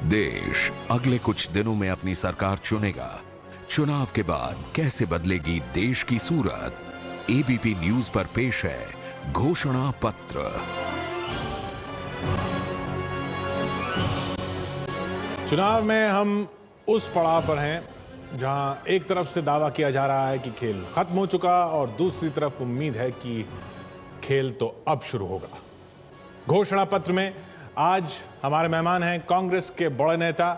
देश अगले कुछ दिनों में अपनी सरकार चुनेगा। चुनाव के बाद कैसे बदलेगी देश की सूरत? एबीपी न्यूज पर पेश है घोषणा पत्र। चुनाव में हम उस पड़ाव पर हैं जहां एक तरफ से दावा किया जा रहा है कि खेल खत्म हो चुका और दूसरी तरफ उम्मीद है कि खेल तो अब शुरू होगा। घोषणा पत्र में आज हमारे मेहमान हैं कांग्रेस के बड़े नेता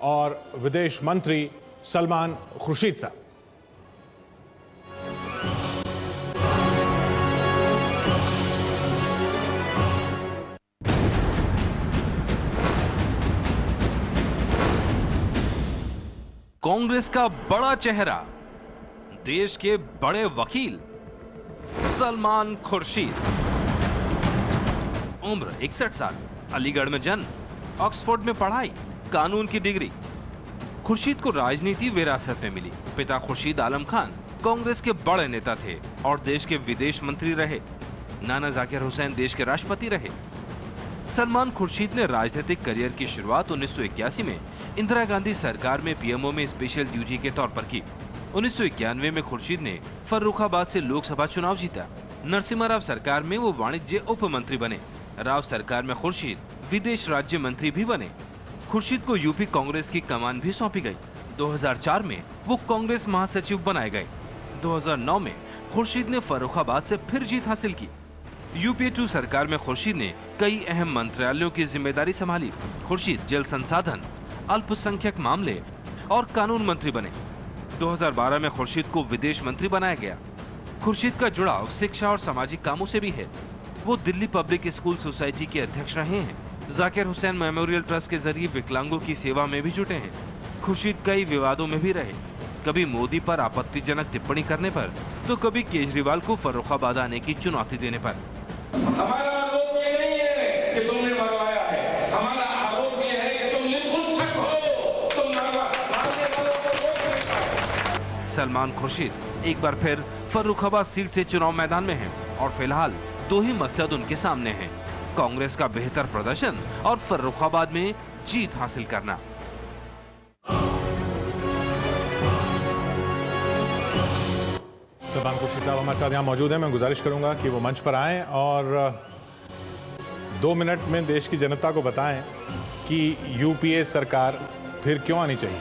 और विदेश मंत्री सलमान खुर्शीद साहब। कांग्रेस का बड़ा चेहरा, देश के बड़े वकील सलमान खुर्शीद। उम्र 61 साल, अलीगढ़ में जन्म, ऑक्सफोर्ड में पढ़ाई, कानून की डिग्री। खुर्शीद को राजनीति विरासत में मिली। पिता खुर्शीद आलम खान कांग्रेस के बड़े नेता थे और देश के विदेश मंत्री रहे। नाना जाकिर हुसैन देश के राष्ट्रपति रहे। सलमान खुर्शीद ने राजनीतिक करियर की शुरुआत 1981 में इंदिरा गांधी सरकार में पीएमओ में स्पेशल ड्यूटी के तौर पर की। 1991 में खुर्शीद ने फर्रुखाबाद से लोकसभा चुनाव जीता। नरसिम्हा राव सरकार में वो वाणिज्य उप मंत्री बने। राव सरकार में खुर्शीद विदेश राज्य मंत्री भी बने। खुर्शीद को यूपी कांग्रेस की कमान भी सौंपी गई। 2004 में वो कांग्रेस महासचिव बनाए गए। 2009 में खुर्शीद ने फर्रुखाबाद से फिर जीत हासिल की। यूपीए 2 सरकार में खुर्शीद ने कई अहम मंत्रालयों की जिम्मेदारी संभाली। खुर्शीद जल संसाधन, अल्पसंख्यक मामले और कानून मंत्री बने। 2012 में खुर्शीद को विदेश मंत्री बनाया गया। खुर्शीद का जुड़ाव शिक्षा और सामाजिक कामों से भी है। वो दिल्ली पब्लिक स्कूल सोसाइटी के अध्यक्ष रहे हैं। जाकिर हुसैन मेमोरियल ट्रस्ट के जरिए विकलांगों की सेवा में भी जुटे हैं। खुर्शीद कई विवादों में भी रहे, कभी मोदी पर आपत्तिजनक टिप्पणी करने पर, तो कभी केजरीवाल को फर्रुखाबाद आने की चुनौती देने पर। हमारा आरोप ये नहीं है कि तुमने मरवाया है, हमारा आरोप ये है कि तुम निपुंसक हो, तुम मारने वालों को रोक नहीं पाए। सलमान खुर्शीद एक बार फिर फर्रुखाबाद सीट से चुनाव मैदान में हैं और फिलहाल 2 ही मकसद उनके सामने हैं, कांग्रेस का बेहतर प्रदर्शन और फर्रुखाबाद में जीत हासिल करना। सलमान खुर्शीद साहब हमारे साथ यहाँ मौजूद हैं। मैं गुजारिश करूंगा कि वो मंच पर आएं और 2 मिनट में देश की जनता को बताएं कि यूपीए सरकार फिर क्यों आनी चाहिए।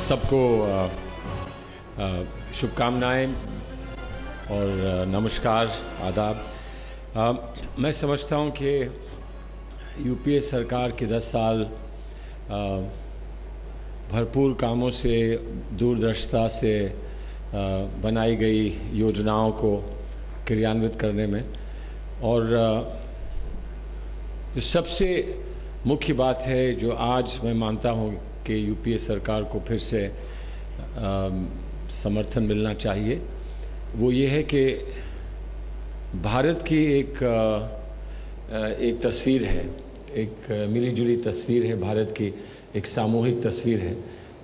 सबको शुभकामनाएं और नमस्कार, आदाब। मैं समझता हूं कि यूपीए सरकार के 10 साल भरपूर कामों से, दूरदर्शिता से बनाई गई योजनाओं को क्रियान्वित करने में, और जो सबसे मुख्य बात है जो आज मैं मानता हूं कि यूपीए सरकार को फिर से समर्थन मिलना चाहिए, वो ये है कि भारत की एक तस्वीर है, एक मिलीजुली तस्वीर है भारत की, एक सामूहिक तस्वीर है।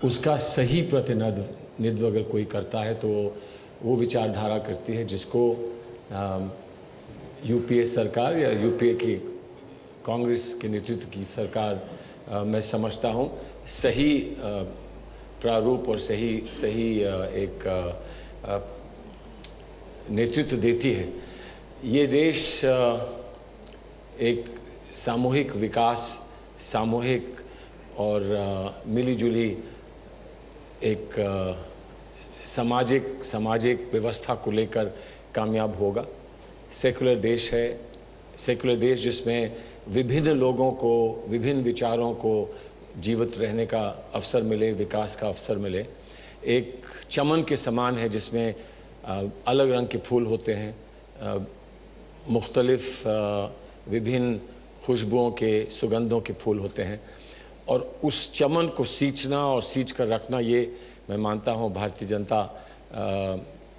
उसका सही प्रतिनिधित्व अगर कोई करता है तो वो विचारधारा करती है जिसको यूपीए सरकार या यूपीए की कांग्रेस के नेतृत्व की सरकार मैं समझता हूं सही प्रारूप और सही एक नेतृत्व देती है। ये देश एक सामूहिक विकास, सामूहिक और मिलीजुली एक सामाजिक व्यवस्था को लेकर कामयाब होगा। सेकुलर देश है, सेकुलर देश जिसमें विभिन्न लोगों को, विभिन्न विचारों को जीवित रहने का अवसर मिले, विकास का अवसर मिले। एक चमन के समान है जिसमें अलग रंग के फूल होते हैं, मुख्तलिफ विभिन्न खुशबुओं के, सुगंधों के फूल होते हैं, और उस चमन को सींचना और सींच कर रखना, ये मैं मानता हूं भारतीय जनता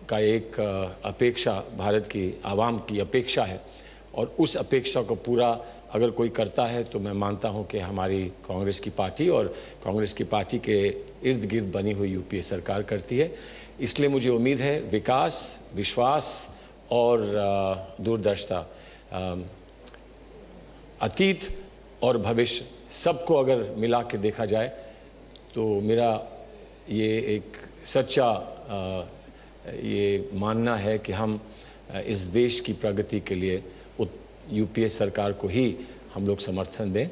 का एक अपेक्षा, भारत की आवाम की अपेक्षा है। और उस अपेक्षा को पूरा अगर कोई करता है तो मैं मानता हूं कि हमारी कांग्रेस की पार्टी और कांग्रेस की पार्टी के इर्द गिर्द बनी हुई यूपीए सरकार करती है। इसलिए मुझे उम्मीद है विकास, विश्वास और दूरदर्शिता अतीत और भविष्य सबको अगर मिला के देखा जाए तो मेरा ये एक सच्चा ये मानना है कि हम इस देश की प्रगति के लिए यूपीए सरकार को ही हम लोग समर्थन दें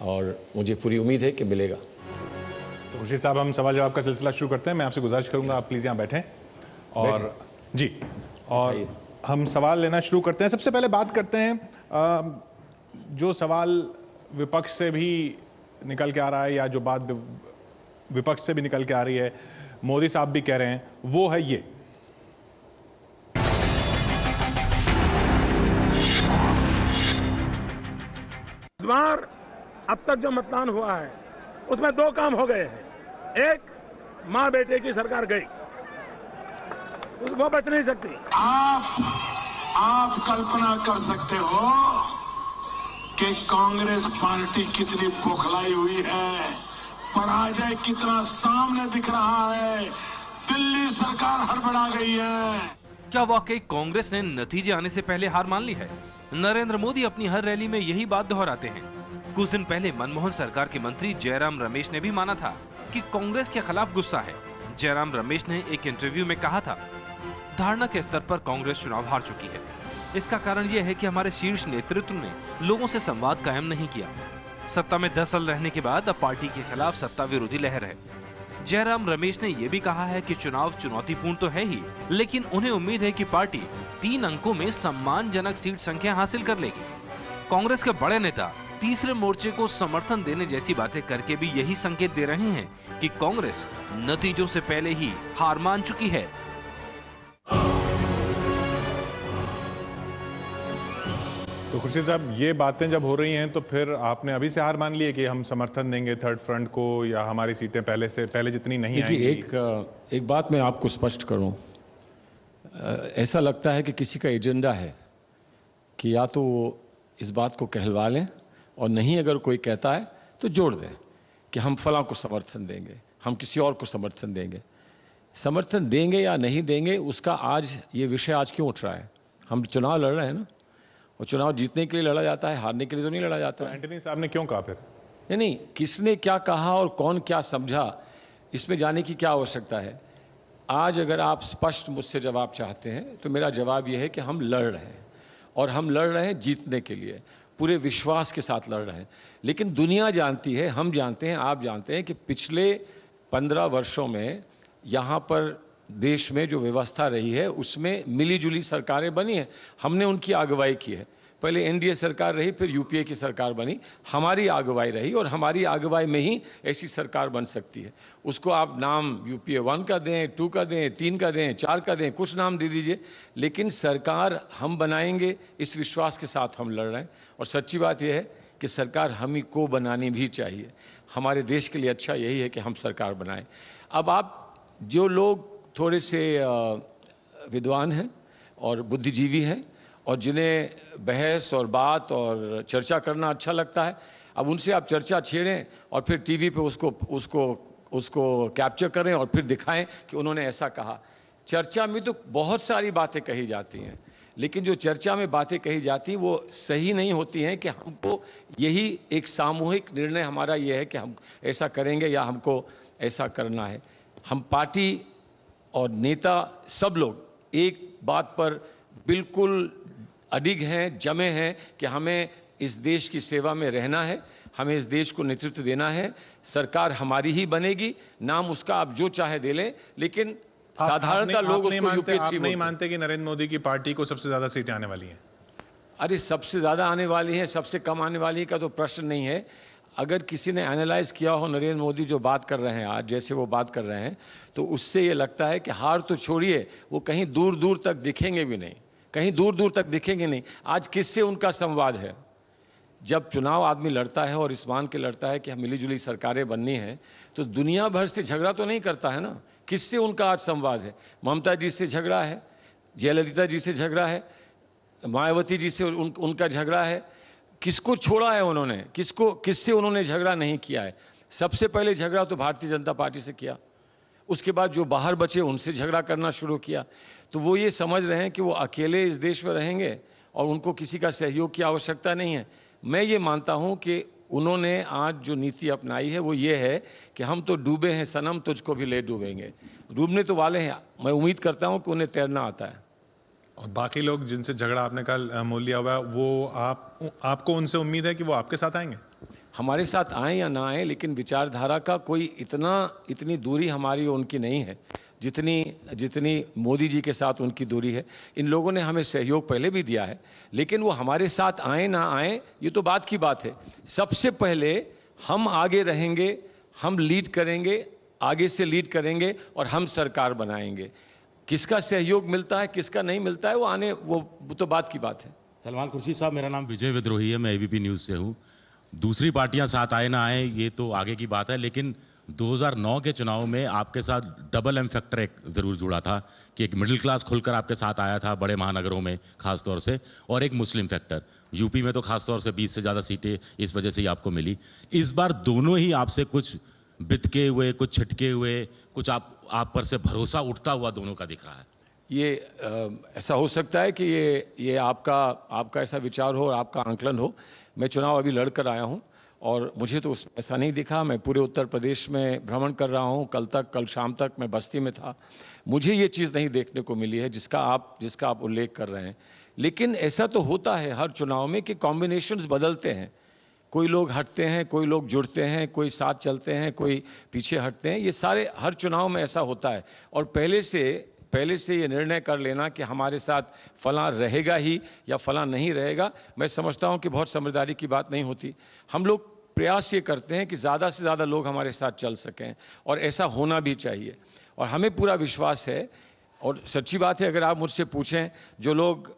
और मुझे पूरी उम्मीद है कि मिलेगा। तो खुर्शीद साहब, हम सवाल जवाब का सिलसिला शुरू करते हैं। मैं आपसे गुजारिश करूंगा आप प्लीज यहां बैठें और जी, और हम सवाल लेना शुरू करते हैं। सबसे पहले बात करते हैं जो सवाल विपक्ष से भी निकल के आ रहा है या जो बात विपक्ष से भी निकल के आ रही है, मोदी साहब भी कह रहे हैं, वो है ये। इस बार अब तक जो मतदान हुआ है उसमें 2 काम हो गए हैं। एक, मां बेटे की सरकार गई, वो बच नहीं सकती। आप कल्पना कर सकते हो कि कांग्रेस पार्टी कितनी बौखलाई हुई है, पराजय कितना सामने दिख रहा है, दिल्ली सरकार हड़बड़ा गई है। क्या वाकई कांग्रेस ने नतीजे आने से पहले हार मान ली है? नरेंद्र मोदी अपनी हर रैली में यही बात दोहराते हैं। कुछ दिन पहले मनमोहन सरकार के मंत्री जयराम रमेश ने भी माना था कि कांग्रेस के खिलाफ गुस्सा है। जयराम रमेश ने एक इंटरव्यू में कहा था, धारणा के स्तर पर कांग्रेस चुनाव हार चुकी है। इसका कारण यह है कि हमारे शीर्ष नेतृत्व ने लोगों से संवाद कायम नहीं किया। सत्ता में 10 साल रहने के बाद अब पार्टी के खिलाफ सत्ता विरोधी लहर है। जयराम रमेश ने यह भी कहा है कि चुनाव चुनौतीपूर्ण तो है ही, लेकिन उन्हें उम्मीद है कि पार्टी 3 अंकों में सम्मानजनक सीट संख्या हासिल कर लेगी। कांग्रेस के बड़े नेता तीसरे मोर्चे को समर्थन देने जैसी बातें करके भी यही संकेत दे रहे हैं कि कांग्रेस नतीजों से पहले ही हार मान चुकी है। तो खुर्शीद साहब, ये बातें जब हो रही हैं तो फिर आपने अभी से हार मान ली है कि हम समर्थन देंगे थर्ड फ्रंट को या हमारी सीटें पहले जितनी नहीं आएंगी? एक बात मैं आपको स्पष्ट करूं, ऐसा लगता है कि किसी का एजेंडा है कि या तो इस बात को कहलवा लें और नहीं अगर कोई कहता है तो जोड़ दें कि हम फलां को समर्थन देंगे, हम किसी और को समर्थन देंगे। समर्थन देंगे या नहीं देंगे उसका आज ये विषय आज क्यों उठ रहा है? हम चुनाव लड़ रहे हैं ना, और चुनाव जीतने के लिए लड़ा जाता है, हारने के लिए तो नहीं लड़ा जाता। तो एंटनी साहब ने क्यों कहा फिर? नहीं, किसने क्या कहा और कौन क्या समझा, इसमें जाने की क्या आवश्यकता है। आज अगर आप स्पष्ट मुझसे जवाब चाहते हैं तो मेरा जवाब यह है कि हम लड़ रहे हैं और हम लड़ रहे हैं जीतने के लिए, पूरे विश्वास के साथ लड़ रहे हैं। लेकिन दुनिया जानती है, हम जानते हैं, आप जानते हैं कि पिछले 15 वर्षों में यहां पर देश में जो व्यवस्था रही है उसमें मिलीजुली सरकारें बनी हैं, हमने उनकी अगुवाई की है। पहले एनडीए सरकार रही, फिर यूपीए की सरकार बनी, हमारी अगुवाई रही और हमारी अगुवाई में ही ऐसी सरकार बन सकती है। उसको आप नाम यूपीए 1 का दें, 2 का दें, 3 का दें, 4 का दें, कुछ नाम दे दीजिए, लेकिन सरकार हम बनाएंगे, इस विश्वास के साथ हम लड़ रहे हैं। और सच्ची बात यह है कि सरकार हम ही को बनानी भी चाहिए। हमारे देश के लिए अच्छा यही है कि हम सरकार बनाएं। अब आप जो लोग थोड़े से विद्वान हैं और बुद्धिजीवी हैं और जिन्हें बहस और बात और चर्चा करना अच्छा लगता है, अब उनसे आप चर्चा छेड़ें और फिर टीवी पे उसको कैप्चर करें और फिर दिखाएं कि उन्होंने ऐसा कहा। चर्चा में तो बहुत सारी बातें कही जाती हैं, लेकिन जो चर्चा में बातें कही जाती हैं वो सही नहीं होती हैं कि हमको यही एक सामूहिक निर्णय हमारा यह है कि हम ऐसा करेंगे या हमको ऐसा करना है। हम पार्टी और नेता सब लोग एक बात पर बिल्कुल अडिग हैं, जमे हैं कि हमें इस देश की सेवा में रहना है, हमें इस देश को नेतृत्व देना है। सरकार हमारी ही बनेगी, नाम उसका आप जो चाहे दे लें, लेकिन साधारणतः लोग उसको यूपीए नहीं मानते कि नरेंद्र मोदी की पार्टी को सबसे ज्यादा सीटें आने वाली हैं? अरे सबसे ज्यादा आने वाली है, सबसे कम आने वाली का तो प्रश्न नहीं है। अगर किसी ने एनालाइज किया हो नरेंद्र मोदी जो बात कर रहे हैं आज, जैसे वो बात कर रहे हैं, तो उससे ये लगता है कि हार तो छोड़िए, वो कहीं दूर दूर तक दिखेंगे भी नहीं, कहीं दूर दूर तक दिखेंगे नहीं। आज किससे उनका संवाद है? जब चुनाव आदमी लड़ता है और इस मान के लड़ता है कि हम मिलीजुली सरकारें बननी है, तो दुनिया भर से झगड़ा तो नहीं करता है ना। किससे उनका आज संवाद है? ममता जी से झगड़ा है, जयललिता जी से झगड़ा है, मायावती जी से उनका झगड़ा है। किसको छोड़ा है उन्होंने? किससे उन्होंने झगड़ा नहीं किया है? सबसे पहले झगड़ा तो भारतीय जनता पार्टी से किया, उसके बाद जो बाहर बचे उनसे झगड़ा करना शुरू किया। तो वो ये समझ रहे हैं कि वो अकेले इस देश में रहेंगे और उनको किसी का सहयोग की आवश्यकता नहीं है। मैं ये मानता हूं कि उन्होंने आज जो नीति अपनाई है वो ये है कि हम तो डूबे हैं सनम, तुझको भी ले डूबेंगे। डूबने तो वाले हैं, मैं उम्मीद करता हूं कि उन्हें तैरना आता है। और बाकी लोग जिनसे झगड़ा आपने कल मोल लिया हुआ है, वो आपको उनसे उम्मीद है कि वो आपके साथ आएंगे? हमारे साथ आए या ना आए, लेकिन विचारधारा का कोई इतनी दूरी हमारी और उनकी नहीं है जितनी मोदी जी के साथ उनकी दूरी है। इन लोगों ने हमें सहयोग पहले भी दिया है, लेकिन वो हमारे साथ आए ना आए ये तो बात की बात है। सबसे पहले हम आगे रहेंगे, हम लीड करेंगे, आगे से लीड करेंगे और हम सरकार बनाएंगे। किसका सहयोग मिलता है किसका नहीं मिलता है वो तो बात की बात है। सलमान खुर्शीद साहब, मेरा नाम विजय विद्रोही है, मैं एबीपी न्यूज से हूं। दूसरी पार्टियां साथ आए ना आए ये तो आगे की बात है, लेकिन 2009 के चुनाव में आपके साथ डबल एम फैक्टर एक जरूर जुड़ा था कि एक मिडिल क्लास खुलकर आपके साथ आया था बड़े महानगरों में खासतौर से, और एक मुस्लिम फैक्टर। यूपी में तो खासतौर से 20 से ज्यादा सीटें इस वजह से ही आपको मिली। इस बार दोनों ही आपसे कुछ बितके हुए, कुछ छिटके हुए, कुछ आप पर से भरोसा उठता हुआ दोनों का दिख रहा है। ये ऐसा हो सकता है कि ये आपका ऐसा विचार हो और आपका आंकलन हो। मैं चुनाव अभी लड़कर आया हूं और मुझे तो ऐसा नहीं दिखा। मैं पूरे उत्तर प्रदेश में भ्रमण कर रहा हूं, कल शाम तक मैं बस्ती में था। मुझे ये चीज़ नहीं देखने को मिली है जिसका आप उल्लेख कर रहे हैं। लेकिन ऐसा तो होता है हर चुनाव में कि कॉम्बिनेशंस बदलते हैं, कोई लोग हटते हैं, कोई लोग जुड़ते हैं, कोई साथ चलते हैं, कोई पीछे हटते हैं। ये सारे हर चुनाव में ऐसा होता है। और पहले से ये निर्णय कर लेना कि हमारे साथ फलां रहेगा ही या फलां नहीं रहेगा, मैं समझता हूं कि बहुत समझदारी की बात नहीं होती। हम लोग प्रयास ये करते हैं कि ज़्यादा से ज़्यादा लोग हमारे साथ चल सकें और ऐसा होना भी चाहिए। और हमें पूरा विश्वास है, और सच्ची बात है, अगर आप मुझसे पूछें, जो लोग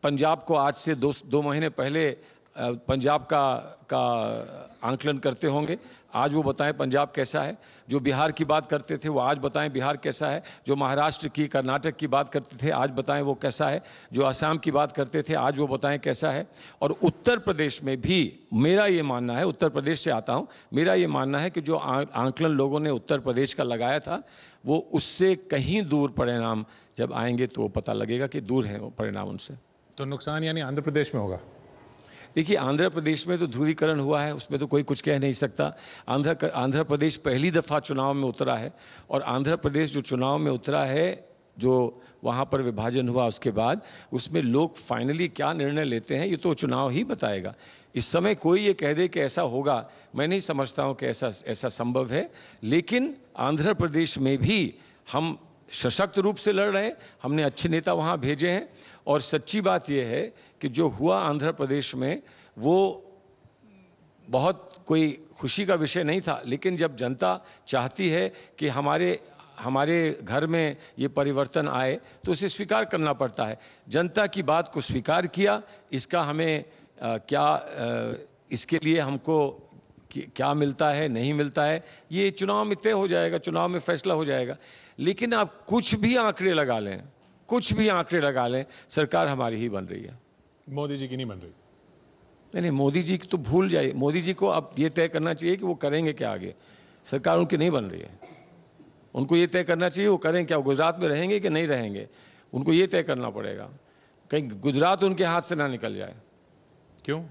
पंजाब को आज से दो महीने पहले पंजाब का आंकलन करते होंगे, आज वो बताएं पंजाब कैसा है। जो बिहार की बात करते थे वो आज बताएं बिहार कैसा है। जो महाराष्ट्र की, कर्नाटक की बात करते थे आज बताएं वो कैसा है। जो असम की बात करते थे आज वो बताएं कैसा है। और उत्तर प्रदेश में भी मेरा ये मानना है, उत्तर प्रदेश से आता हूं, मेरा ये मानना है कि जो आंकलन लोगों ने उत्तर प्रदेश का लगाया था वो उससे कहीं दूर परिणाम जब आएंगे तो पता लगेगा कि दूर है वो परिणाम उनसे। तो नुकसान यानी आंध्र प्रदेश में होगा? देखिए, आंध्र प्रदेश में तो ध्रुवीकरण हुआ है, उसमें तो कोई कुछ कह नहीं सकता। आंध्र प्रदेश पहली दफा चुनाव में उतरा है, और आंध्र प्रदेश जो चुनाव में उतरा है, जो वहां पर विभाजन हुआ उसके बाद, उसमें लोग फाइनली क्या निर्णय लेते हैं ये तो चुनाव ही बताएगा। इस समय कोई ये कह दे कि ऐसा होगा, मैं नहीं समझता हूं कि ऐसा संभव है। लेकिन आंध्र प्रदेश में भी हम सशक्त रूप से लड़ रहे हैं, हमने अच्छे नेता वहां भेजे हैं। और सच्ची बात यह है कि जो हुआ आंध्र प्रदेश में वो बहुत कोई खुशी का विषय नहीं था, लेकिन जब जनता चाहती है कि हमारे घर में ये परिवर्तन आए तो उसे स्वीकार करना पड़ता है। जनता की बात को स्वीकार किया, इसका हमें इसके लिए हमको क्या मिलता है नहीं मिलता है ये चुनाव में तय हो जाएगा, चुनाव में फैसला हो जाएगा। लेकिन आप कुछ भी आंकड़े लगा लें, सरकार हमारी ही बन रही है, मोदी जी की नहीं बन रही। नहीं, मोदी जी की तो भूल जाइए। मोदी जी को अब ये तय करना चाहिए कि वो करेंगे क्या आगे। सरकार उनकी नहीं बन रही है, उनको ये तय करना चाहिए वो करें क्या, गुजरात में रहेंगे कि नहीं रहेंगे, उनको ये तय करना पड़ेगा। कहीं गुजरात उनके हाथ से ना निकल जाए। क्यों?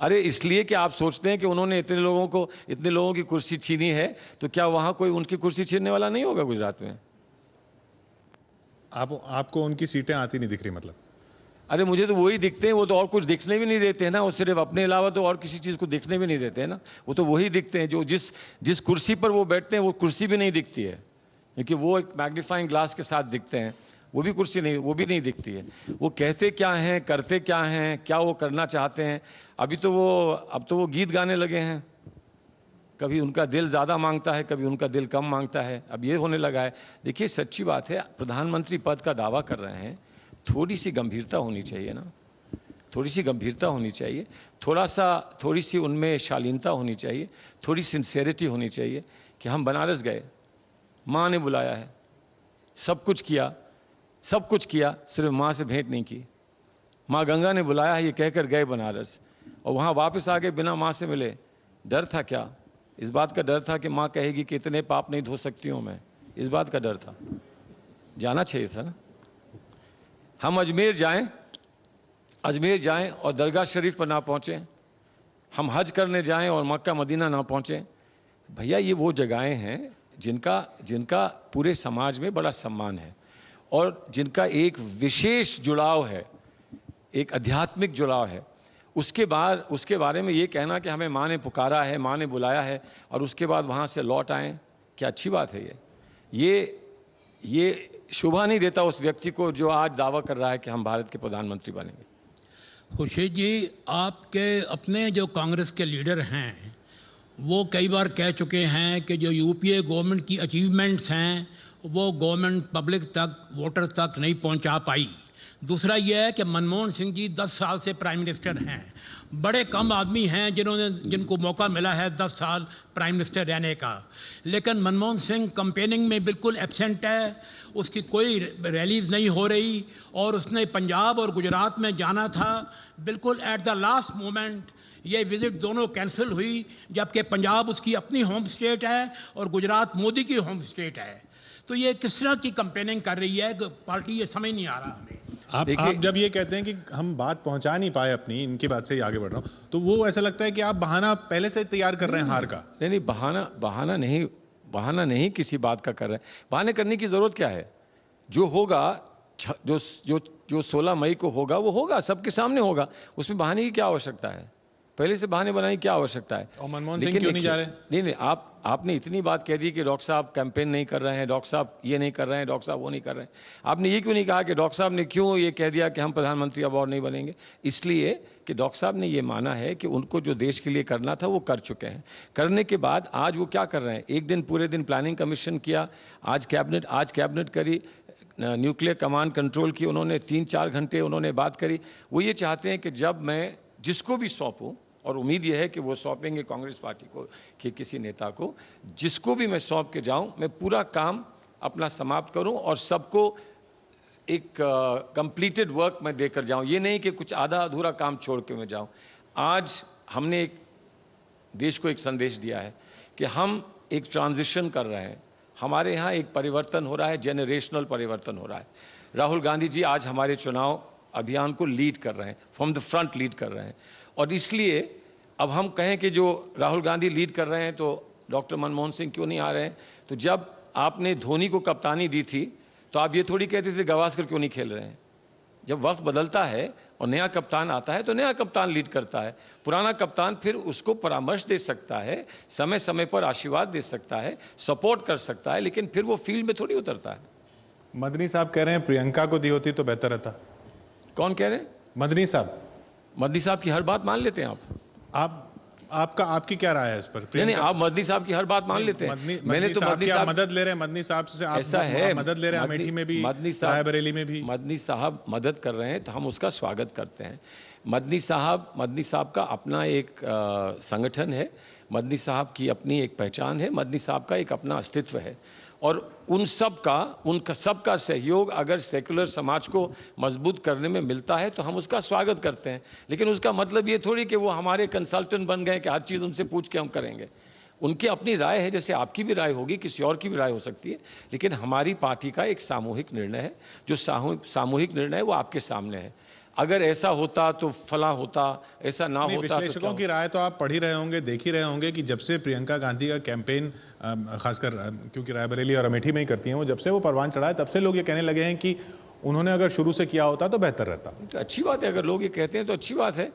अरे इसलिए कि आप सोचते हैं कि उन्होंने इतने लोगों की कुर्सी छीनी है, तो क्या वहां कोई उनकी कुर्सी छीनने वाला नहीं होगा गुजरात में? आपको उनकी सीटें आती नहीं दिख रही मतलब? अरे मुझे तो वही दिखते हैं, वो तो और कुछ दिखने भी नहीं देते हैं ना, वो सिर्फ अपने अलावा तो और किसी चीज को दिखने भी नहीं देते हैं ना। वो तो वही दिखते हैं जो जिस कुर्सी पर वो बैठते हैं वो कुर्सी भी नहीं दिखती है, क्योंकि वो एक मैग्नीफाइंग ग्लास के साथ दिखते हैं। वो भी नहीं दिखती है। वो कहते क्या हैं, करते क्या हैं, क्या वो करना चाहते हैं। अब तो वो गीत गाने लगे हैं, कभी उनका दिल ज्यादा मांगता है, कभी उनका दिल कम मांगता है, अब ये होने लगा है। देखिए सच्ची बात है, प्रधानमंत्री पद का दावा कर रहे हैं, थोड़ी सी गंभीरता होनी चाहिए ना, थोड़ी सी गंभीरता होनी चाहिए, थोड़ी सी उनमें शालीनता होनी चाहिए, थोड़ी सिंसेरिटी होनी चाहिए कि हम बनारस गए, मां ने बुलाया है, सब कुछ किया, सिर्फ मां से भेंट नहीं की। मां गंगा ने बुलाया है ये कहकर गए बनारस, और वहां वापस आ गए बिना मां से मिले। डर था क्या? इस बात का डर था कि मां कहेगी कि इतने पाप नहीं धो सकती हूं मैं, इस बात का डर था। जाना चाहिए था ना। हम अजमेर जाएं, अजमेर जाएं और दरगाह शरीफ पर ना पहुंचें, हम हज करने जाएं और मक्का मदीना ना पहुंचें। भैया ये वो जगहें हैं जिनका पूरे समाज में बड़ा सम्मान है और जिनका एक विशेष जुड़ाव है, एक आध्यात्मिक जुड़ाव है। उसके बारे में ये कहना कि हमें माँ ने पुकारा है, माँ ने बुलाया है और उसके बाद वहां से लौट आए, क्या अच्छी बात है ये शोभा नहीं देता उस व्यक्ति को जो आज दावा कर रहा है कि हम भारत के प्रधानमंत्री बनेंगे। खुर्शीद जी, आपके अपने जो कांग्रेस के लीडर हैं वो कई बार कह चुके हैं कि जो यूपीए गवर्नमेंट की अचीवमेंट्स हैं वो गवर्नमेंट पब्लिक तक, वोटर तक नहीं पहुंचा पाई। दूसरा यह है कि मनमोहन सिंह जी 10 साल से प्राइम मिनिस्टर हैं, बड़े कम आदमी हैं जिनको मौका मिला है 10 साल प्राइम मिनिस्टर रहने का। लेकिन मनमोहन सिंह कैंपेनिंग में बिल्कुल एब्सेंट है, उसकी कोई रैलीज नहीं हो रही और उसने पंजाब और गुजरात में जाना था, बिल्कुल एट द लास्ट मोमेंट ये विजिट दोनों कैंसिल हुई, जबकि पंजाब उसकी अपनी होम स्टेट है और गुजरात मोदी की होम स्टेट है। तो ये किस तरह की कैंपेनिंग कर रही है पार्टी, ये समझ नहीं आ रहा हमें। आप जब ये कहते हैं कि हम बात पहुंचा नहीं पाए अपनी, इनकी बात से ही आगे बढ़ रहा हूं, तो वो ऐसा लगता है कि आप बहाना पहले से तैयार कर रहे हैं हार का। नहीं, बहाना नहीं किसी बात का कर रहे हैं। बहाने करने की जरूरत क्या है? जो होगा, जो 16 मई को होगा वो होगा, सबके सामने होगा, उसमें बहाने की क्या आवश्यकता है? पहले से बहाने बनाने की क्या आवश्यकता है? और मनमोहन सिंह क्यों नहीं जा रहे? नहीं, आपने इतनी बात कह दी कि डॉक्टर साहब कैंपेन नहीं कर रहे हैं, डॉक्टर साहब ये नहीं कर रहे हैं, डॉक्टर साहब वो नहीं कर रहे हैं। आपने ये क्यों नहीं कहा कि डॉक्टर साहब ने क्यों ये कह दिया कि हम प्रधानमंत्री अब और नहीं बनेंगे? इसलिए कि डॉक्टर साहब ने ये माना है कि उनको जो देश के लिए करना था वो कर चुके हैं। करने के बाद आज वो क्या कर रहे हैं? एक दिन पूरे दिन प्लानिंग कमीशन किया, आज कैबिनेट करी, न्यूक्लियर कमांड कंट्रोल की उन्होंने 3-4 घंटे उन्होंने बात करी। वो ये चाहते हैं कि जब मैं जिसको भी सौंपूं, और उम्मीद यह है कि वो सौंपेंगे कांग्रेस पार्टी को कि किसी नेता को, जिसको भी मैं सौंप के जाऊं, मैं पूरा काम अपना समाप्त करूं और सबको एक कंप्लीटेड वर्क मैं देकर जाऊं। ये नहीं कि कुछ आधा अधूरा काम छोड़ के मैं जाऊं। आज हमने एक देश को एक संदेश दिया है कि हम एक ट्रांजिशन कर रहे हैं, हमारे यहां एक परिवर्तन हो रहा है, जेनरेशनल परिवर्तन हो रहा है। राहुल गांधी जी आज हमारे चुनाव अभियान को लीड कर रहे हैं, फ्रॉम द फ्रंट लीड कर रहे हैं। और इसलिए अब हम कहें कि जो राहुल गांधी लीड कर रहे हैं तो डॉक्टर मनमोहन सिंह क्यों नहीं आ रहे हैं? तो जब आपने धोनी को कप्तानी दी थी तो आप ये थोड़ी कहते थे गावस्कर क्यों नहीं खेल रहे हैं। जब वक्त बदलता है और नया कप्तान आता है तो नया कप्तान लीड करता है, पुराना कप्तान फिर उसको परामर्श दे सकता है, समय समय पर आशीर्वाद दे सकता है, सपोर्ट कर सकता है, लेकिन फिर वो फील्ड में थोड़ी उतरता है। मदनी साहब कह रहे हैं प्रियंका को दी होती तो बेहतर रहता। कौन कह रहे हैं? मदनी साहब। मदनी साहब की हर बात मान लेते हैं आपकी क्या राय है इस पर? नहीं, आप मदनी साहब की हर बात मान लेते हैं। मैंने तो मदनी साहब मदद ले रहे हैं, मदनी साहब से आप ऐसा है, मदद ले रहे हैं, अमेठी में भी, रायबरेली में भी मदनी साहब मदद कर रहे हैं तो हम उसका स्वागत करते हैं। मदनी साहब का अपना एक संगठन है, मदनी साहब की अपनी एक पहचान है, मदनी साहब का एक अपना अस्तित्व है और उनका सबका सहयोग अगर सेकुलर समाज को मजबूत करने में मिलता है तो हम उसका स्वागत करते हैं। लेकिन उसका मतलब ये थोड़ी कि वो हमारे कंसल्टेंट बन गए कि हर चीज उनसे पूछ के हम करेंगे। उनकी अपनी राय है, जैसे आपकी भी राय होगी, किसी और की भी राय हो सकती है, लेकिन हमारी पार्टी का एक सामूहिक निर्णय है। जो सामूहिक निर्णय है वो आपके सामने है। अगर ऐसा होता तो फला होता, ऐसा ना होता। विश्लेषकों की राय तो आप पढ़ ही रहे होंगे, देख ही रहे होंगे कि जब से प्रियंका गांधी का कैंपेन, खासकर क्योंकि रायबरेली और अमेठी में ही करती हैं वो, जब से वो परवान चढ़ा है तब से लोग ये कहने लगे हैं कि उन्होंने अगर शुरू से किया होता तो बेहतर रहता। तो अच्छी बात है, अगर लोग ये कहते हैं तो अच्छी बात है।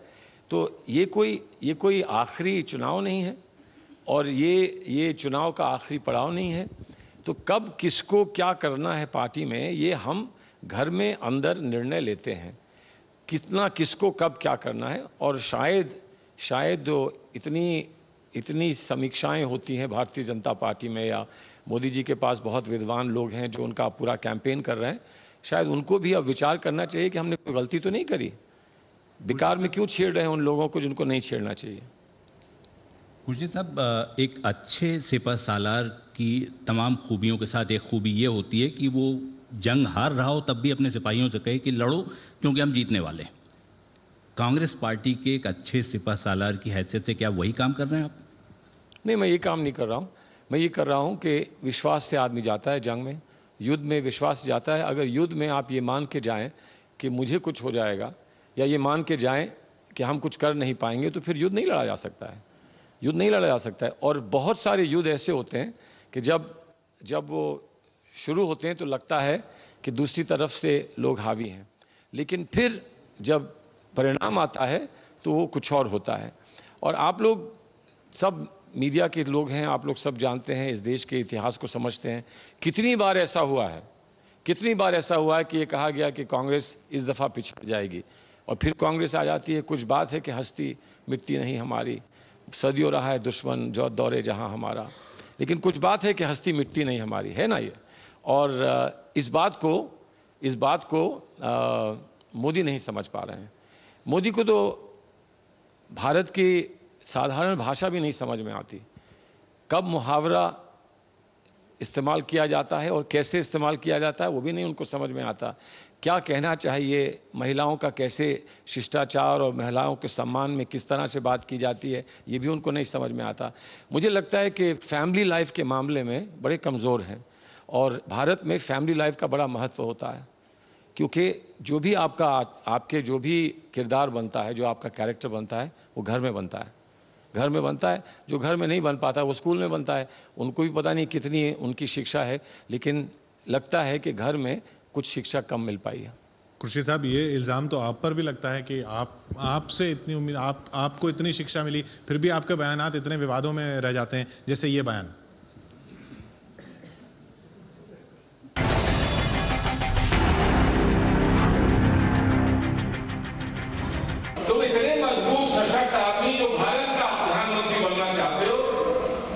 तो ये कोई आखिरी चुनाव नहीं है और ये चुनाव का आखिरी पड़ाव नहीं है। तो कब किसको क्या करना है पार्टी में, ये हम घर में अंदर निर्णय लेते हैं, कितना किसको कब क्या करना है। और शायद इतनी समीक्षाएं होती हैं भारतीय जनता पार्टी में, या मोदी जी के पास बहुत विद्वान लोग हैं जो उनका पूरा कैंपेन कर रहे हैं, शायद उनको भी अब विचार करना चाहिए कि हमने कोई गलती तो नहीं करी, बेकार में क्यों छेड़ रहे हैं उन लोगों को जिनको नहीं छेड़ना चाहिए। खुर्शीद साहब, एक अच्छे सिपह सालार की तमाम खूबियों के साथ एक खूबी ये होती है कि वो जंग हार रहा हो तब भी अपने सिपाहियों से कहे कि लड़ो क्योंकि हम जीतने वाले। कांग्रेस पार्टी के एक अच्छे सिपह सालार की हैसियत से क्या वही काम कर रहे हैं आप? नहीं, मैं ये काम नहीं कर रहा हूं। मैं ये कर रहा हूं कि विश्वास से आदमी जाता है जंग में, युद्ध में विश्वास जाता है। अगर युद्ध में आप ये मान के जाएं कि मुझे कुछ हो जाएगा या ये मान के जाएं कि हम कुछ कर नहीं पाएंगे, तो फिर युद्ध नहीं लड़ा जा सकता है। युद्ध नहीं लड़ा जा सकता है। और बहुत सारे युद्ध ऐसे होते हैं कि जब वो शुरू होते हैं तो लगता है कि दूसरी तरफ से लोग हावी हैं, लेकिन फिर जब परिणाम आता है तो वो कुछ और होता है। और आप लोग सब मीडिया के लोग हैं, आप लोग सब जानते हैं, इस देश के इतिहास को समझते हैं। कितनी बार ऐसा हुआ है, कितनी बार ऐसा हुआ है कि ये कहा गया कि कांग्रेस इस दफा पिछड़ जाएगी और फिर कांग्रेस आ जाती है। कुछ बात है कि हस्ती मिटती नहीं हमारी, सदियों रहा है दुश्मन जो दौरे जहां हमारा, लेकिन कुछ बात है कि हस्ती मिटती नहीं हमारी, है ना ये। और इस बात को मोदी नहीं समझ पा रहे हैं। मोदी को तो भारत की साधारण भाषा भी नहीं समझ में आती। कब मुहावरा इस्तेमाल किया जाता है और कैसे इस्तेमाल किया जाता है वो भी नहीं उनको समझ में आता। क्या कहना चाहिए, महिलाओं का कैसे शिष्टाचार और महिलाओं के सम्मान में किस तरह से बात की जाती है, ये भी उनको नहीं समझ में आता। मुझे लगता है कि फैमिली लाइफ के मामले में बड़े कमज़ोर हैं और भारत में फैमिली लाइफ का बड़ा महत्व होता है, क्योंकि जो भी आपके जो भी किरदार बनता है, जो आपका कैरेक्टर बनता है, वो घर में बनता है। घर में बनता है। जो घर में नहीं बन पाता वो स्कूल में बनता है। उनको भी पता नहीं कितनी उनकी शिक्षा है, लेकिन लगता है कि घर में कुछ शिक्षा कम मिल पाई है। खुर्शीद साहब, ये इल्जाम तो आप पर भी लगता है कि आपसे इतनी उम्मीद, आपको इतनी शिक्षा मिली, फिर भी आपके बयानात इतने विवादों में रह जाते हैं, जैसे ये बयान। तुम इतने मजबूत सशक्त आदमी जो भारत का प्रधानमंत्री बनना चाहते हो,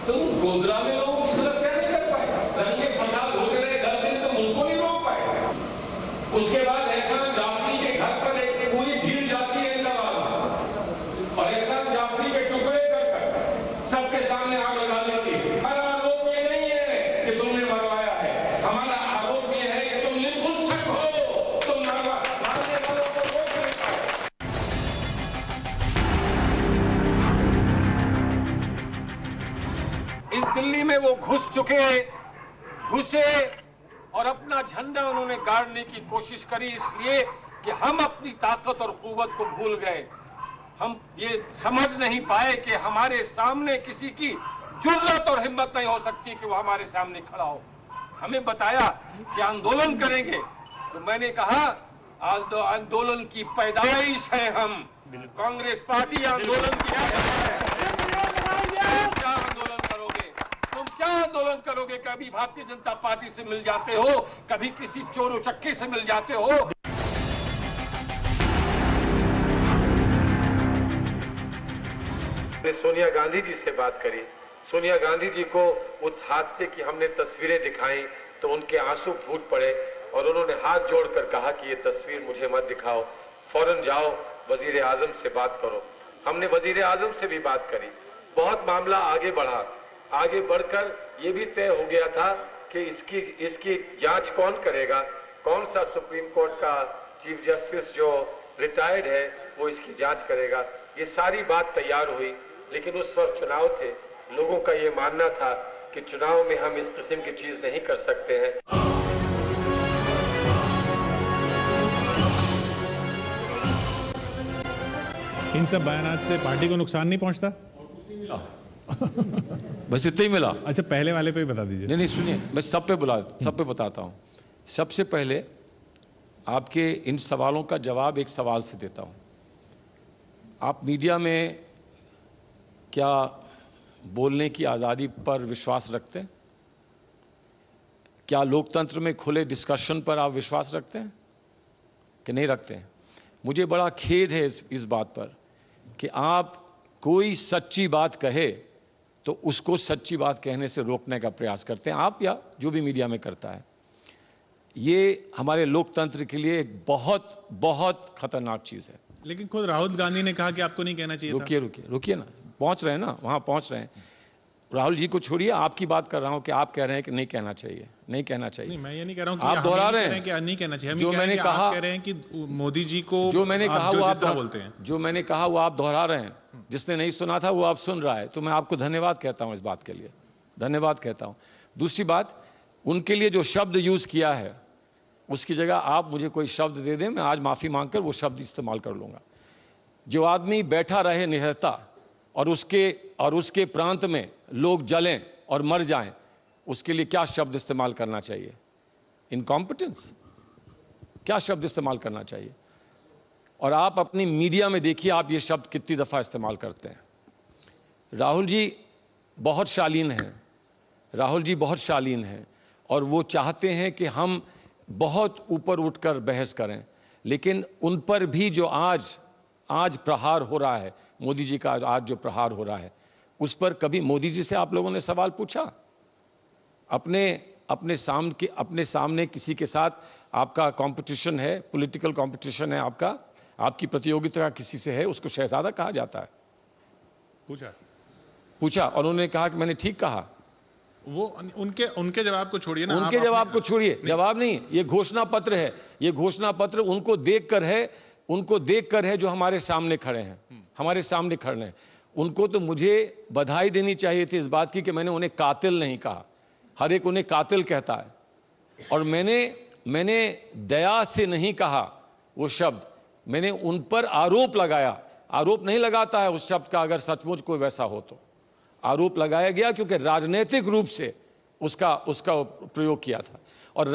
तुम गोधरा में लोगों की सुरक्षा नहीं कर पाए। दंगे फसाद होते रहे 10 दिन, तो मुल्क को नहीं रोक पाए। उसके बाद एहसान जाफरी के घर पर एक पूरी भीड़ जाती है इलाहाबाद में, और एहसान जाफरी के टुकड़े कर सबके सामने आग लगा देती है। हमारा आरोप ये नहीं है कि तुमने मरवाया है, हमारा आरोप ये है कि तुम निपुंसक हो, तुम मारने वालों को रोक नहीं पाए। इस दिल्ली में वो घुसे और अपना झंडा उन्होंने गाड़ने की कोशिश करी, इसलिए कि हम अपनी ताकत और कुव्वत को भूल गए। हम ये समझ नहीं पाए कि हमारे सामने किसी की जुर्रत और हिम्मत नहीं हो सकती कि वो हमारे सामने खड़ा हो। हमें बताया कि आंदोलन करेंगे, तो मैंने कहा आंदोलन की पैदाइश है हम, कांग्रेस पार्टी आंदोलन की है। क्या आंदोलन करोगे? कभी भारतीय जनता पार्टी से मिल जाते हो, कभी किसी चोर उचक्के से मिल जाते हो। सोनिया गांधी जी से बात करी। सोनिया गांधी जी को उस हादसे की हमने तस्वीरें दिखाई तो उनके आंसू फूट पड़े और उन्होंने हाथ जोड़कर कहा कि ये तस्वीर मुझे मत दिखाओ, फौरन जाओ वजीर आजम से बात करो। हमने वजीर आजम से भी बात करी। बहुत मामला आगे बढ़ा। आगे बढ़कर ये भी तय हो गया था कि इसकी जांच कौन करेगा, कौन सा सुप्रीम कोर्ट का चीफ जस्टिस जो रिटायर्ड है वो इसकी जांच करेगा। ये सारी बात तैयार हुई, लेकिन उस वक्त चुनाव थे। लोगों का ये मानना था कि चुनाव में हम इस किस्म की चीज नहीं कर सकते हैं। इन सब बयानात से पार्टी को नुकसान नहीं पहुंचता? बस इतना ही मिला। अच्छा, पहले वाले पे ही बता दीजिए। नहीं सुनिए, मैं सब पे बताता हूं। सबसे पहले आपके इन सवालों का जवाब एक सवाल से देता हूं। आप मीडिया में क्या बोलने की आजादी पर विश्वास रखते हैं? क्या लोकतंत्र में खुले डिस्कशन पर आप विश्वास रखते हैं कि नहीं रखते हैं? मुझे बड़ा खेद है इस बात पर कि आप कोई सच्ची बात कहे तो उसको सच्ची बात कहने से रोकने का प्रयास करते हैं, आप या जो भी मीडिया में करता है। ये हमारे लोकतंत्र के लिए एक बहुत बहुत खतरनाक चीज है। लेकिन खुद राहुल गांधी ने कहा कि आपको नहीं कहना चाहिए। रुकिए ना, पहुंच रहे हैं ना, वहां पहुंच रहे हैं। राहुल जी को छोड़िए, आपकी बात कर रहा हूं कि आप कह रहे हैं कि नहीं कहना चाहिए। नहीं, मैं ये नहीं कह रहा हूं कि आप दोहरा रहे हैं कि नहीं कहना चाहिए। जो मैंने कहा, कह रहे हैं कि मोदी जी को जो मैंने कहा वो आप बोलते हैं। जो मैंने कहा वो आप दोहरा रहे हैं। जिसने नहीं सुना था वो आप सुन रहा है, तो मैं आपको धन्यवाद कहता हूं इस बात के लिए, धन्यवाद कहता हूं। दूसरी बात, उनके लिए जो शब्द यूज किया है उसकी जगह आप मुझे कोई शब्द दे दें, मैं आज माफी मांगकर वो शब्द इस्तेमाल कर लूंगा। जो आदमी बैठा रहे निहत्था और उसके प्रांत में लोग जलें और मर जाएं, उसके लिए क्या शब्द इस्तेमाल करना चाहिए? इनकॉम्पिटेंस, क्या शब्द इस्तेमाल करना चाहिए? और आप अपनी मीडिया में देखिए, आप ये शब्द कितनी दफा इस्तेमाल करते हैं। राहुल जी बहुत शालीन हैं, राहुल जी बहुत शालीन हैं, और वो चाहते हैं कि हम बहुत ऊपर उठकर बहस करें, लेकिन उन पर भी जो आज प्रहार हो रहा है, मोदी जी का आज जो प्रहार हो रहा है, उस पर कभी मोदी जी से आप लोगों ने सवाल पूछा? अपने सामने किसी के साथ आपका कंपटीशन है, पॉलिटिकल कंपटीशन है, आपकी प्रतियोगिता किसी से है, उसको शहजादा कहा जाता है। पूछा और उन्होंने कहा कि मैंने ठीक कहा। वो उनके जवाब को छोड़िए ना, उनके जवाब को छोड़िए, जवाब नहीं, ये घोषणा पत्र है, ये घोषणा पत्र उनको देखकर है जो हमारे सामने खड़े हैं, हमारे सामने खड़े हैं। उनको तो मुझे बधाई देनी चाहिए थी इस बात की कि मैंने उन्हें कातिल नहीं कहा। हर एक उन्हें कातिल कहता है, और मैंने दया से नहीं कहा वो शब्द, मैंने उन पर आरोप लगाया। आरोप नहीं लगाता है उस शब्द का अगर सचमुच कोई वैसा हो तो। आरोप लगाया गया क्योंकि राजनीतिक रूप से उसका प्रयोग किया था, और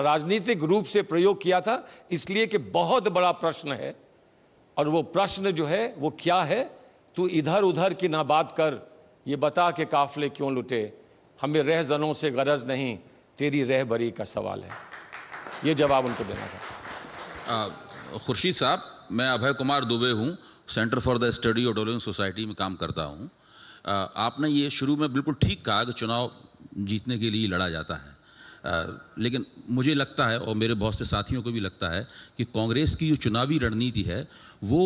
राजनीतिक रूप से प्रयोग किया था इसलिए कि बहुत बड़ा प्रश्न है, और वो प्रश्न जो है वो क्या है? तू इधर उधर की ना बात कर, ये बता के काफले क्यों लुटे, हमें रहजनों से गरज नहीं, तेरी रहबरी का सवाल है। ये जवाब उनको देना था। खुर्शीद साहब, मैं अभय कुमार दुबे हूं, centre for the study of developing society में काम करता हूं। आपने ये शुरू में बिल्कुल ठीक कहा कि चुनाव जीतने के लिए लड़ा जाता है, लेकिन मुझे लगता है और मेरे बहुत से साथियों को भी लगता है कि कांग्रेस की जो चुनावी रणनीति है वो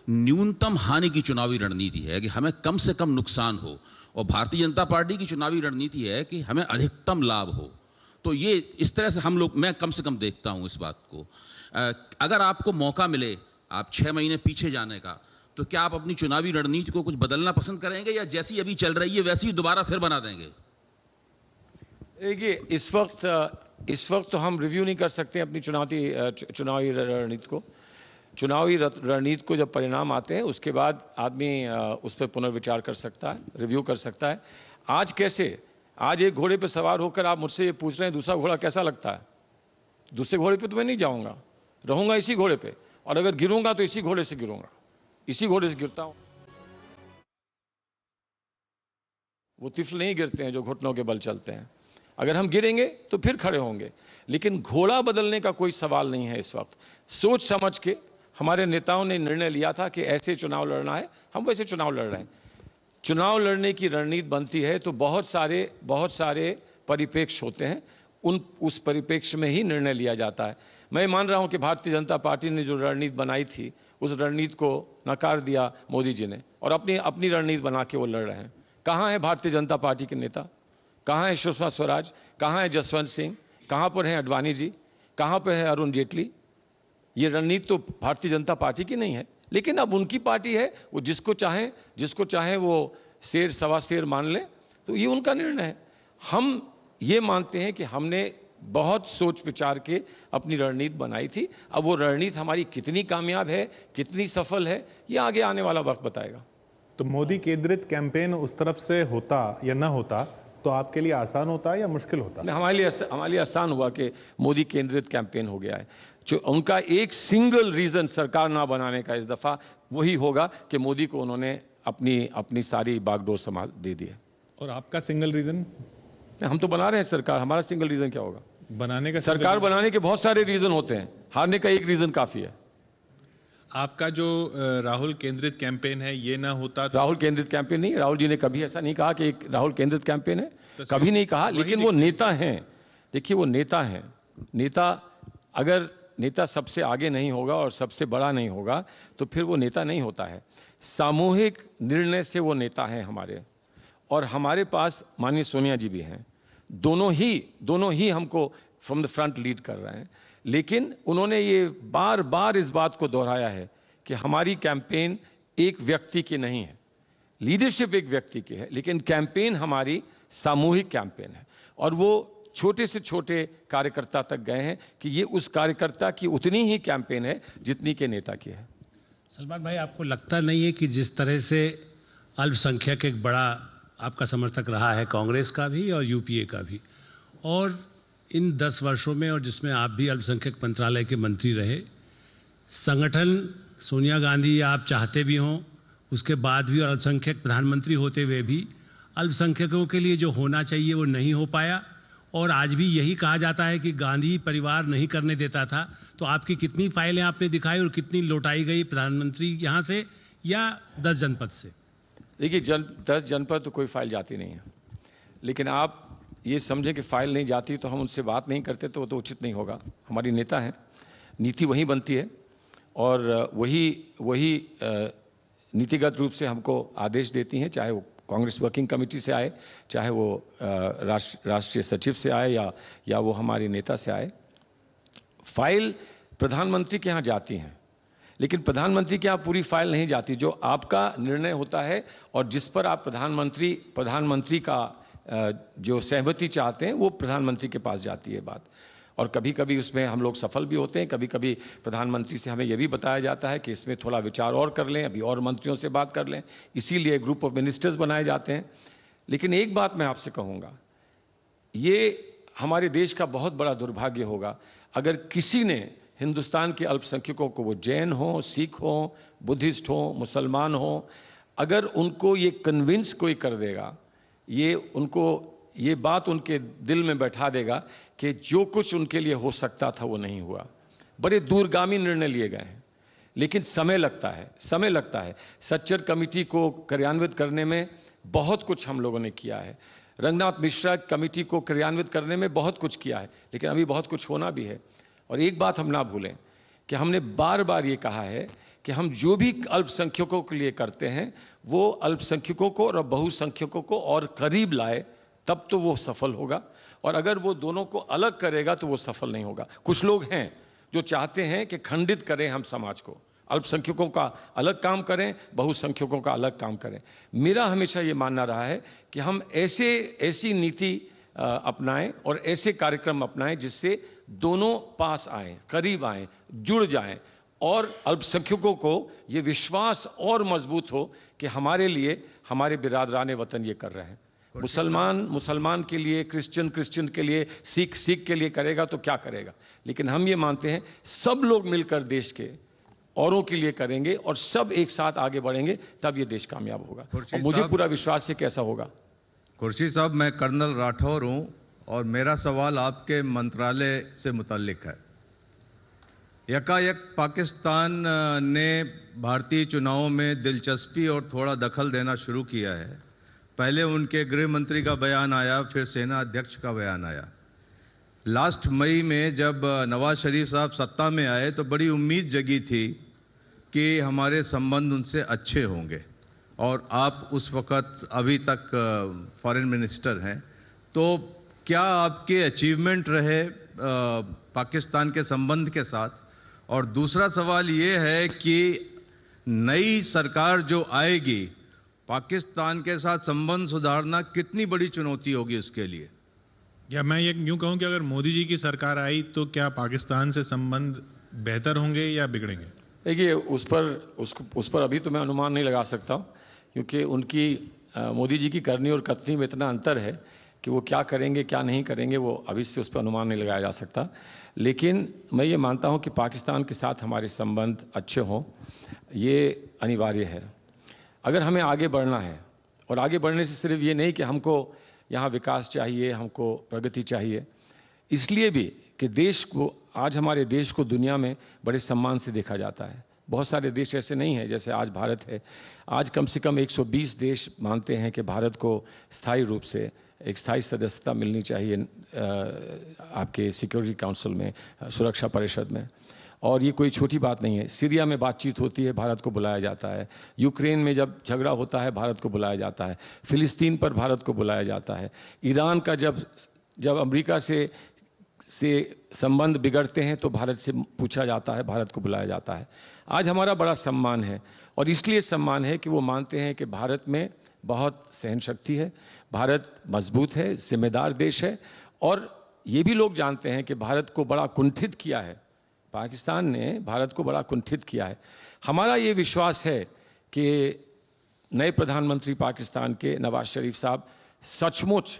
न्यूनतम हानि की चुनावी रणनीति है कि हमें कम से कम नुकसान हो, और भारतीय जनता पार्टी की चुनावी रणनीति है कि हमें अधिकतम लाभ हो। तो ये इस तरह से मैं कम से कम देखता हूं इस बात को। अगर आपको मौका मिले आप 6 महीने पीछे जाने का, तो क्या आप अपनी चुनावी रणनीति को कुछ बदलना पसंद करेंगे, या जैसी अभी चल रही है वैसी दोबारा फिर बना देंगे? देखिए, इस वक्त तो हम रिव्यू नहीं कर सकते अपनी चुनावी रणनीति को। चुनावी रणनीति को जब परिणाम आते हैं उसके बाद आदमी उस पर पुनर्विचार कर सकता है, रिव्यू कर सकता है। आज एक घोड़े पर सवार होकर आप मुझसे ये पूछ रहे हैं दूसरा घोड़ा कैसा लगता है? दूसरे घोड़े पे तो मैं नहीं जाऊंगा, रहूंगा इसी घोड़े पे, और अगर गिरूंगा तो इसी घोड़े से गिरूंगा, इसी घोड़े से गिरता हूं। वो तिफल नहीं गिरते हैं जो घुटनों के बल चलते हैं। अगर हम गिरेंगे तो फिर खड़े होंगे, लेकिन घोड़ा बदलने का कोई सवाल नहीं है। इस वक्त सोच समझ के हमारे नेताओं ने निर्णय लिया था कि ऐसे चुनाव लड़ना है, हम वैसे चुनाव लड़ रहे हैं। चुनाव लड़ने की रणनीति बनती है तो बहुत सारे परिप्रेक्ष्य होते हैं, उस परिप्रेक्ष्य में ही निर्णय लिया जाता है। मैं मान रहा हूं कि भारतीय जनता पार्टी ने जो रणनीति बनाई थी उस रणनीति को नकार दिया मोदी जी ने, और अपनी रणनीति बना के वो लड़ रहे हैं। कहां है भारतीय जनता पार्टी के नेता? कहां है सुषमा स्वराज? कहां है जसवंत सिंह? कहां पर है अडवाणी जी? कहां पर है अरुण जेटली? ये रणनीति तो भारतीय जनता पार्टी की नहीं है, लेकिन अब उनकी पार्टी है, वो जिसको चाहे वो शेर सवा शेर मान ले, तो ये उनका निर्णय है। हम ये मानते हैं कि हमने बहुत सोच विचार के अपनी रणनीति बनाई थी। अब वो रणनीति हमारी कितनी कामयाब है, कितनी सफल है, ये आगे आने वाला वक्त बताएगा। तो मोदी केंद्रित कैंपेन उस तरफ से होता या ना होता तो आपके लिए आसान होता या मुश्किल होता? हमारे लिए आसान हुआ कि मोदी केंद्रित कैंपेन हो गया है। जो उनका एक सिंगल रीजन सरकार ना बनाने का इस दफा वही होगा कि मोदी को उन्होंने अपनी सारी बागडोर संभाल दे दी है। और आपका सिंगल रीजन? हम तो बना रहे हैं सरकार, हमारा सिंगल रीजन क्या होगा? बनाने का सरकार बनाने के बहुत सारे रीजन होते हैं, हारने का एक रीजन काफी है। आपका जो राहुल केंद्रित कैंपेन है ये ना होता तो... राहुल केंद्रित कैंपेन नहीं, राहुल जी ने कभी ऐसा नहीं कहा कि एक राहुल केंद्रित कैंपेन है, कभी नहीं कहा। लेकिन वो नेता हैं, देखिए वो नेता हैं। अगर नेता सबसे आगे नहीं होगा और सबसे बड़ा नहीं होगा तो फिर वो नेता नहीं होता है। सामूहिक निर्णय से वो नेता हैं हमारे, और हमारे पास माननीय सोनिया जी भी हैं। दोनों ही हमको फ्रॉम द फ्रंट लीड कर रहे हैं। लेकिन उन्होंने ये बार बार इस बात को दोहराया है कि हमारी कैंपेन एक व्यक्ति की नहीं है, लीडरशिप एक व्यक्ति की है, लेकिन कैंपेन हमारी सामूहिक कैंपेन है। और वो छोटे से छोटे कार्यकर्ता तक गए हैं कि ये उस कार्यकर्ता की उतनी ही कैंपेन है जितनी के नेता की है। सलमान भाई, आपको लगता नहीं है कि जिस तरह से अल्पसंख्यक एक बड़ा आपका समर्थक रहा है, कांग्रेस का भी और यूपीए का भी, और इन 10 वर्षों में और जिसमें आप भी अल्पसंख्यक मंत्रालय के मंत्री रहे, संगठन सोनिया गांधी आप चाहते भी हों उसके बाद भी और अल्पसंख्यक प्रधानमंत्री होते हुए भी अल्पसंख्यकों के लिए जो होना चाहिए वो नहीं हो पाया, और आज भी यही कहा जाता है कि गांधी परिवार नहीं करने देता था। तो आपकी कितनी फाइलें आपने दिखाई और कितनी लौटाई गई प्रधानमंत्री यहां से, या 10 जनपद से? देखिए 10 जनपद तो कोई फाइल जाती नहीं है, लेकिन आप ये समझें कि फाइल नहीं जाती तो हम उनसे बात नहीं करते तो वो तो उचित नहीं होगा। हमारी नेता हैं, नीति वही बनती है और वही नीतिगत रूप से हमको आदेश देती हैं, चाहे वो कांग्रेस वर्किंग कमेटी से आए, चाहे वो राष्ट्रीय सचिव से आए या वो हमारे नेता से आए। फाइल प्रधानमंत्री के यहाँ जाती हैं, लेकिन प्रधानमंत्री के यहाँ पूरी फाइल नहीं जाती। जो आपका निर्णय होता है और जिस पर आप प्रधानमंत्री का जो सहमति चाहते हैं वो प्रधानमंत्री के पास जाती है बात। और कभी कभी उसमें हम लोग सफल भी होते हैं, कभी कभी प्रधानमंत्री से हमें यह भी बताया जाता है कि इसमें थोड़ा विचार और कर लें, अभी और मंत्रियों से बात कर लें, इसीलिए ग्रुप ऑफ मिनिस्टर्स बनाए जाते हैं। लेकिन एक बात मैं आपसे कहूंगा, ये हमारे देश का बहुत बड़ा दुर्भाग्य होगा अगर किसी ने हिंदुस्तान के अल्पसंख्यकों को, वो जैन हो, सिख हो, बुद्धिस्ट हो, मुसलमान हो, अगर उनको ये कन्विंस कोई कर देगा, ये बात उनके दिल में बैठा देगा कि जो कुछ उनके लिए हो सकता था वो नहीं हुआ। बड़े दूरगामी निर्णय लिए गए हैं, लेकिन समय लगता है। सच्चर कमेटी को कार्यान्वित करने में बहुत कुछ हम लोगों ने किया है। रंगनाथ मिश्रा कमेटी को कार्यान्वित करने में बहुत कुछ किया है, लेकिन अभी बहुत कुछ होना भी है। और एक बात हम ना भूलें कि हमने बार बार ये कहा है कि हम जो भी अल्पसंख्यकों के लिए करते हैं वो अल्पसंख्यकों को और बहुसंख्यकों को और करीब लाए, तब तो वो सफल होगा। और अगर वो दोनों को अलग करेगा तो वो सफल नहीं होगा। कुछ लोग हैं जो चाहते हैं कि खंडित करें हम समाज को, अल्पसंख्यकों का अलग काम करें, बहुसंख्यकों का अलग काम करें। मेरा हमेशा ये मानना रहा है कि हम ऐसी नीति अपनाएं और ऐसे कार्यक्रम अपनाएं जिससे दोनों पास आए, करीब आए, जुड़ जाएं, और अल्पसंख्यकों को ये विश्वास और मजबूत हो कि हमारे लिए हमारे बिरादरान वतन ये कर रहे हैं। मुसलमान के लिए, क्रिश्चियन के लिए, सिख के लिए करेगा तो क्या करेगा, लेकिन हम ये मानते हैं सब लोग मिलकर देश के औरों के लिए करेंगे और सब एक साथ आगे बढ़ेंगे, तब ये देश कामयाब होगा। और मुझे पूरा विश्वास है कि ऐसा होगा। खुर्शीद साहब, मैं कर्नल राठौर हूं और मेरा सवाल आपके मंत्रालय से मुताल्लिक है। यकायक पाकिस्तान ने भारतीय चुनावों में दिलचस्पी और थोड़ा दखल देना शुरू किया है। पहले उनके गृह मंत्री का बयान आया, फिर सेना अध्यक्ष का बयान आया। लास्ट मई में जब नवाज शरीफ साहब सत्ता में आए तो बड़ी उम्मीद जगी थी कि हमारे संबंध उनसे अच्छे होंगे, और आप उस वक़्त अभी तक फॉरेन मिनिस्टर हैं। तो क्या आपके अचीवमेंट रहे पाकिस्तान के संबंध के साथ? और दूसरा सवाल ये है कि नई सरकार जो आएगी, पाकिस्तान के साथ संबंध सुधारना कितनी बड़ी चुनौती होगी उसके लिए? या मैं ये यूं कहूं कि अगर मोदी जी की सरकार आई तो क्या पाकिस्तान से संबंध बेहतर होंगे या बिगड़ेंगे? देखिए, उस पर अभी तो मैं अनुमान नहीं लगा सकता हूं, क्योंकि उनकी मोदी जी की करनी और कथनी में इतना अंतर है कि वो क्या करेंगे क्या नहीं करेंगे, वो अभी से उस पर अनुमान नहीं लगाया जा सकता। लेकिन मैं ये मानता हूं कि पाकिस्तान के साथ हमारे संबंध अच्छे हों, ये अनिवार्य है। अगर हमें आगे बढ़ना है, और आगे बढ़ने से सिर्फ ये नहीं कि हमको यहाँ विकास चाहिए, हमको प्रगति चाहिए, इसलिए भी कि देश को, आज हमारे देश को दुनिया में बड़े सम्मान से देखा जाता है। बहुत सारे देश ऐसे नहीं हैं जैसे आज भारत है। आज कम से कम 120 देश मानते हैं कि भारत को स्थायी रूप से एक स्थायी सदस्यता मिलनी चाहिए आपके सिक्योरिटी काउंसिल में, सुरक्षा परिषद में। और ये कोई छोटी बात नहीं है। सीरिया में बातचीत होती है, भारत को बुलाया जाता है। यूक्रेन में जब झगड़ा होता है, भारत को बुलाया जाता है। फिलिस्तीन पर भारत को बुलाया जाता है। ईरान का जब अमेरिका से संबंध बिगड़ते हैं तो भारत से पूछा जाता है, भारत को बुलाया जाता है। आज हमारा बड़ा सम्मान है, और इसलिए सम्मान है कि वो मानते हैं कि भारत में बहुत सहन शक्ति है, भारत मजबूत है, जिम्मेदार देश है, और ये भी लोग जानते हैं कि भारत को बड़ा कुंठित किया है, पाकिस्तान ने भारत को बड़ा कुंठित किया है। हमारा ये विश्वास है कि नए प्रधानमंत्री पाकिस्तान के नवाज शरीफ साहब सचमुच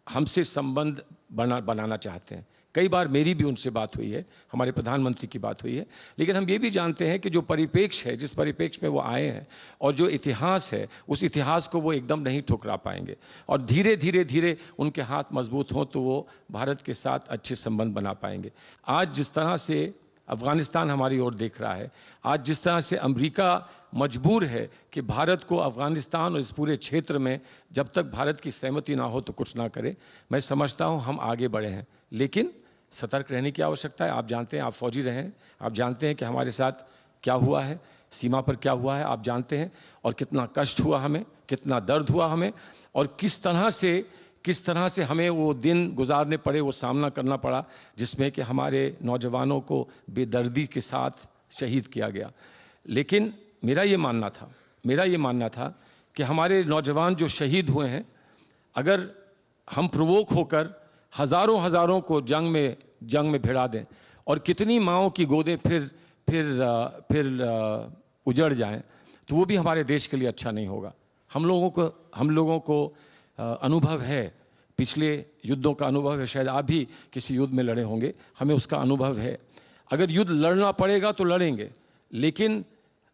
हमसे संबंध बनाना चाहते हैं। कई बार मेरी भी उनसे बात हुई है, हमारे प्रधानमंत्री की बात हुई है, लेकिन हम ये भी जानते हैं कि जो परिप्रेक्ष्य है, जिस परिप्रेक्ष्य में वो आए हैं और जो इतिहास है, उस इतिहास को वो एकदम नहीं ठुकरा पाएंगे और धीरे धीरे धीरे उनके हाथ मजबूत हों तो वो भारत के साथ अच्छे संबंध बना पाएंगे। आज जिस तरह से अफगानिस्तान हमारी ओर देख रहा है, आज जिस तरह से अमेरिका मजबूर है कि भारत को अफगानिस्तान और इस पूरे क्षेत्र में जब तक भारत की सहमति ना हो तो कुछ ना करे, मैं समझता हूं हम आगे बढ़े हैं, लेकिन सतर्क रहने की आवश्यकता है। आप जानते हैं, आप फौजी रहे हैं, आप जानते हैं कि हमारे साथ क्या हुआ है, सीमा पर क्या हुआ है, आप जानते हैं, और कितना कष्ट हुआ हमें, कितना दर्द हुआ हमें, और किस तरह से हमें वो दिन गुजारने पड़े, वो सामना करना पड़ा जिसमें कि हमारे नौजवानों को बेदर्दी के साथ शहीद किया गया। लेकिन मेरा ये मानना था कि हमारे नौजवान जो शहीद हुए हैं, अगर हम प्रवोक होकर हजारों को जंग में भिड़ा दें और कितनी माओं की गोदें फिर उजड़ जाएं, तो वो भी हमारे देश के लिए अच्छा नहीं होगा। हम लोगों को अनुभव है, पिछले युद्धों का अनुभव है, शायद आप भी किसी युद्ध में लड़े होंगे, हमें उसका अनुभव है। अगर युद्ध लड़ना पड़ेगा तो लड़ेंगे, लेकिन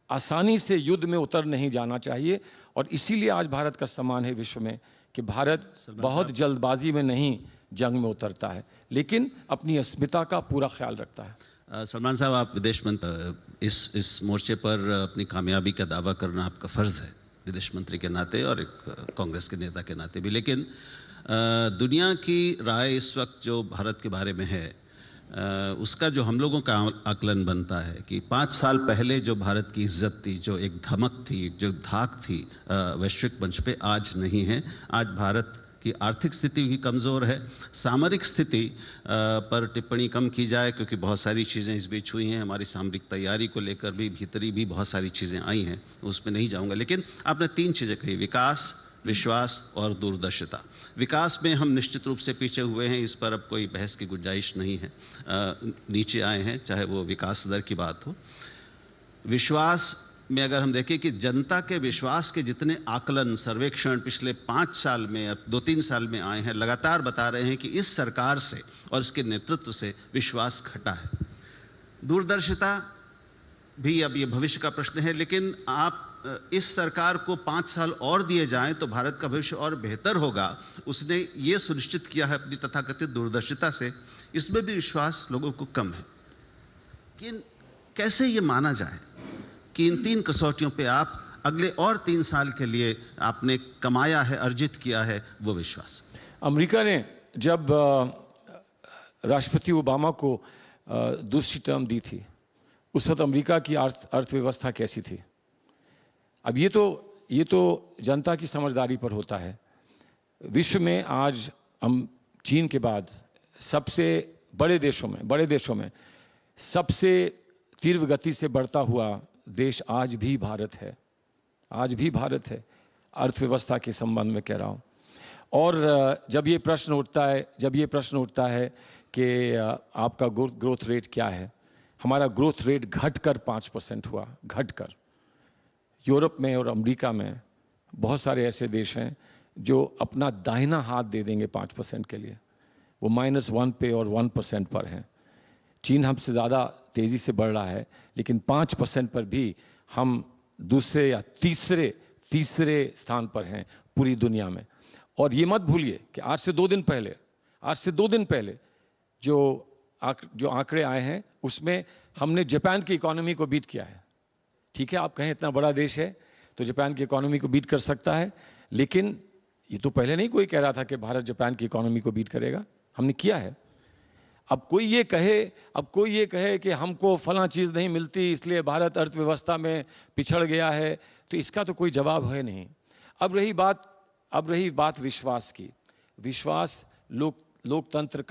आसानी से युद्ध में उतर नहीं जाना चाहिए। और इसीलिए आज भारत का सम्मान है विश्व में कि भारत बहुत जल्दबाजी में नहीं जंग में उतरता है, लेकिन अपनी अस्मिता का पूरा ख्याल रखता है। सलमान साहब, आप विदेश मंत्री, इस मोर्चे पर अपनी कामयाबी का दावा करना आपका फर्ज है, विदेश मंत्री के नाते और एक कांग्रेस के नेता के नाते भी। लेकिन दुनिया की राय इस वक्त जो भारत के बारे में है, उसका जो हम लोगों का आकलन बनता है कि 5 साल पहले जो भारत की इज्जत थी, जो एक धमक थी, जो धाक थी वैश्विक मंच पे, आज नहीं है। आज भारत की आर्थिक स्थिति भी कमज़ोर है। सामरिक स्थिति पर टिप्पणी कम की जाए, क्योंकि बहुत सारी चीज़ें इस बीच हुई हैं। हमारी सामरिक तैयारी को लेकर भी भीतरी भी बहुत सारी चीज़ें आई हैं, उसमें नहीं जाऊंगा। लेकिन आपने 3 चीज़ें कही, विकास, विश्वास और दूरदर्शिता। विकास में हम निश्चित रूप से पीछे हुए हैं, इस पर अब कोई बहस की गुंजाइश नहीं है, नीचे आए हैं, चाहे वो विकास दर की बात हो। विश्वास में अगर हम देखें कि जनता के विश्वास के जितने आकलन, सर्वेक्षण पिछले 5 साल में, अब 2-3 साल में आए हैं, लगातार बता रहे हैं कि इस सरकार से और इसके नेतृत्व से विश्वास घटा है। दूरदर्शिता भी अब ये भविष्य का प्रश्न है, लेकिन आप इस सरकार को 5 साल और दिए जाएं तो भारत का भविष्य और बेहतर होगा, उसने ये सुनिश्चित किया है अपनी तथाकथित दूरदर्शिता से। इसमें भी विश्वास लोगों को कम है। कि कैसे ये माना जाए कि इन 3 कसौटियों पे आप अगले और 3 साल के लिए आपने कमाया है, अर्जित किया है वो विश्वास? अमेरिका ने जब राष्ट्रपति ओबामा को दूसरी टर्म दी थी, उस वक्त अमेरिका की अर्थव्यवस्था कैसी थी? अब ये तो जनता की समझदारी पर होता है। विश्व में आज हम चीन के बाद सबसे बड़े देशों में सबसे तीव्र गति से बढ़ता हुआ देश आज भी भारत है। अर्थव्यवस्था के संबंध में कह रहा हूं। और जब ये प्रश्न उठता है कि आपका ग्रोथ रेट क्या है, हमारा ग्रोथ रेट घटकर 5% हुआ, घटकर। यूरोप में और अमेरिका में बहुत सारे ऐसे देश हैं जो अपना दाहिना हाथ दे देंगे 5% के लिए, वो -1 पे और 1% पर हैं। चीन हमसे ज़्यादा तेज़ी से बढ़ रहा है, लेकिन 5% पर भी हम दूसरे या तीसरे स्थान पर हैं पूरी दुनिया में। और ये मत भूलिए कि आज से 2 दिन पहले जो आंकड़े आए हैं, उसमें हमने जापान की इकोनॉमी को बीट किया है। ठीक है, आप कहें इतना बड़ा देश है तो जापान की इकोनॉमी को बीट कर सकता है, लेकिन ये तो पहले नहीं कोई कह रहा था कि भारत जापान की इकोनॉमी को बीट करेगा, हमने किया है। अब कोई ये कहे कि हमको फलां चीज नहीं मिलती इसलिए भारत अर्थव्यवस्था में पिछड़ गया है, तो इसका तो कोई जवाब है नहीं। अब रही बात विश्वास की। विश्वास लोकतंत्र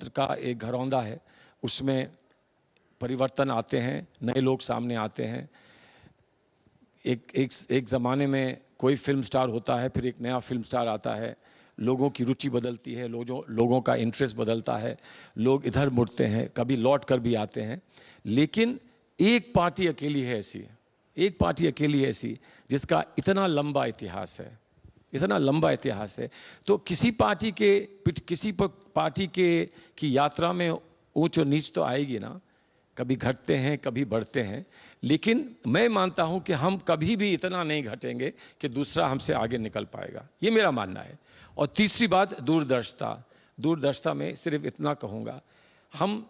का एक घरौंदा है, उसमें परिवर्तन आते हैं, नए लोग सामने आते हैं। एक जमाने में कोई फिल्म स्टार होता है, फिर एक नया फिल्म स्टार आता है, लोगों की रुचि बदलती है, लोगों का इंटरेस्ट बदलता है, लोग इधर मुड़ते हैं, कभी लौट कर भी आते हैं। लेकिन एक पार्टी अकेली है ऐसी, एक पार्टी अकेली है ऐसी जिसका इतना लंबा इतिहास है, इतना लंबा इतिहास है। तो किसी पार्टी की यात्रा में ऊंच और नीच तो आएगी ना, कभी घटते हैं कभी बढ़ते हैं, लेकिन मैं मानता हूं कि हम कभी भी इतना नहीं घटेंगे कि दूसरा हमसे आगे निकल पाएगा, ये मेरा मानना है। और तीसरी बात दूरदर्शिता, दूरदर्शिता में सिर्फ इतना कहूंगा, हम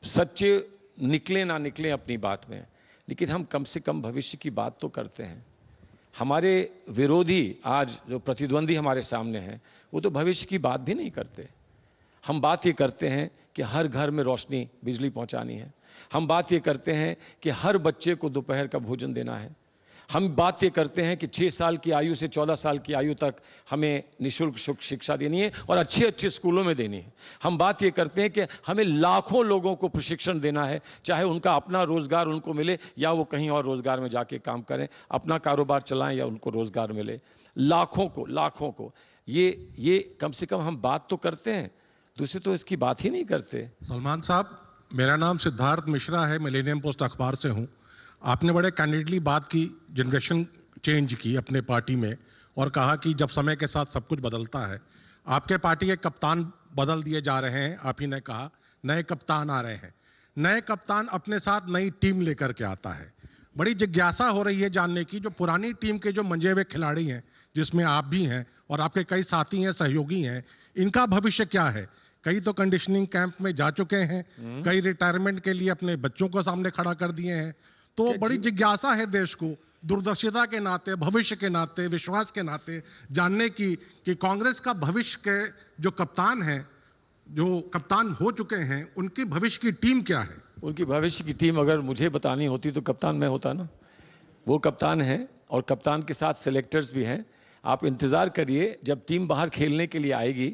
सच्चे निकले ना निकले अपनी बात में, लेकिन हम कम से कम भविष्य की बात तो करते हैं। हमारे विरोधी आज जो प्रतिद्वंदी हमारे सामने हैं वो तो भविष्य की बात भी नहीं करते। हम बात ये करते हैं कि हर घर में रोशनी बिजली पहुंचानी है, हम बात ये करते हैं कि हर बच्चे को दोपहर का भोजन देना है, हम बात ये करते हैं कि 6 साल की आयु से 14 साल की आयु तक हमें निःशुल्क शिक्षा देनी है और अच्छे अच्छे स्कूलों में देनी है। हम बात ये करते हैं कि हमें लाखों लोगों को प्रशिक्षण देना है, चाहे उनका अपना रोजगार उनको मिले या वो कहीं और रोजगार में जाके काम करें, अपना कारोबार चलाएं या उनको रोजगार मिले, लाखों को। ये कम से कम हम बात तो करते हैं, दूसरे तो इसकी बात ही नहीं करते। सलमान साहब, मेरा नाम सिद्धार्थ मिश्रा है, मिलेनियम पोस्ट अखबार से हूं। आपने बड़े कैंडिडली बात की, जनरेशन चेंज की अपने पार्टी में और कहा कि जब समय के साथ सब कुछ बदलता है। आपके पार्टी के कप्तान बदल दिए जा रहे हैं, आप ही ने कहा नए कप्तान आ रहे हैं। नए कप्तान अपने साथ नई टीम लेकर के आता है। बड़ी जिज्ञासा हो रही है जानने की, जो पुरानी टीम के जो मंजे हुए खिलाड़ी हैं, जिसमें आप भी हैं और आपके कई साथी हैं, सहयोगी हैं, इनका भविष्य क्या है? कई तो कंडीशनिंग कैंप में जा चुके हैं, कई रिटायरमेंट के लिए अपने बच्चों को सामने खड़ा कर दिए हैं। तो बड़ी जिज्ञासा है देश को दूरदर्शिता के नाते, भविष्य के नाते, विश्वास के नाते जानने की कि कांग्रेस का भविष्य के जो कप्तान हैं, जो कप्तान हो चुके हैं, उनकी भविष्य की टीम क्या है? उनकी भविष्य की टीम अगर मुझे बतानी होती तो कप्तान मैं होता ना। वो कप्तान है और कप्तान के साथ सिलेक्टर्स भी हैं। आप इंतजार करिए, जब टीम बाहर खेलने के लिए आएगी,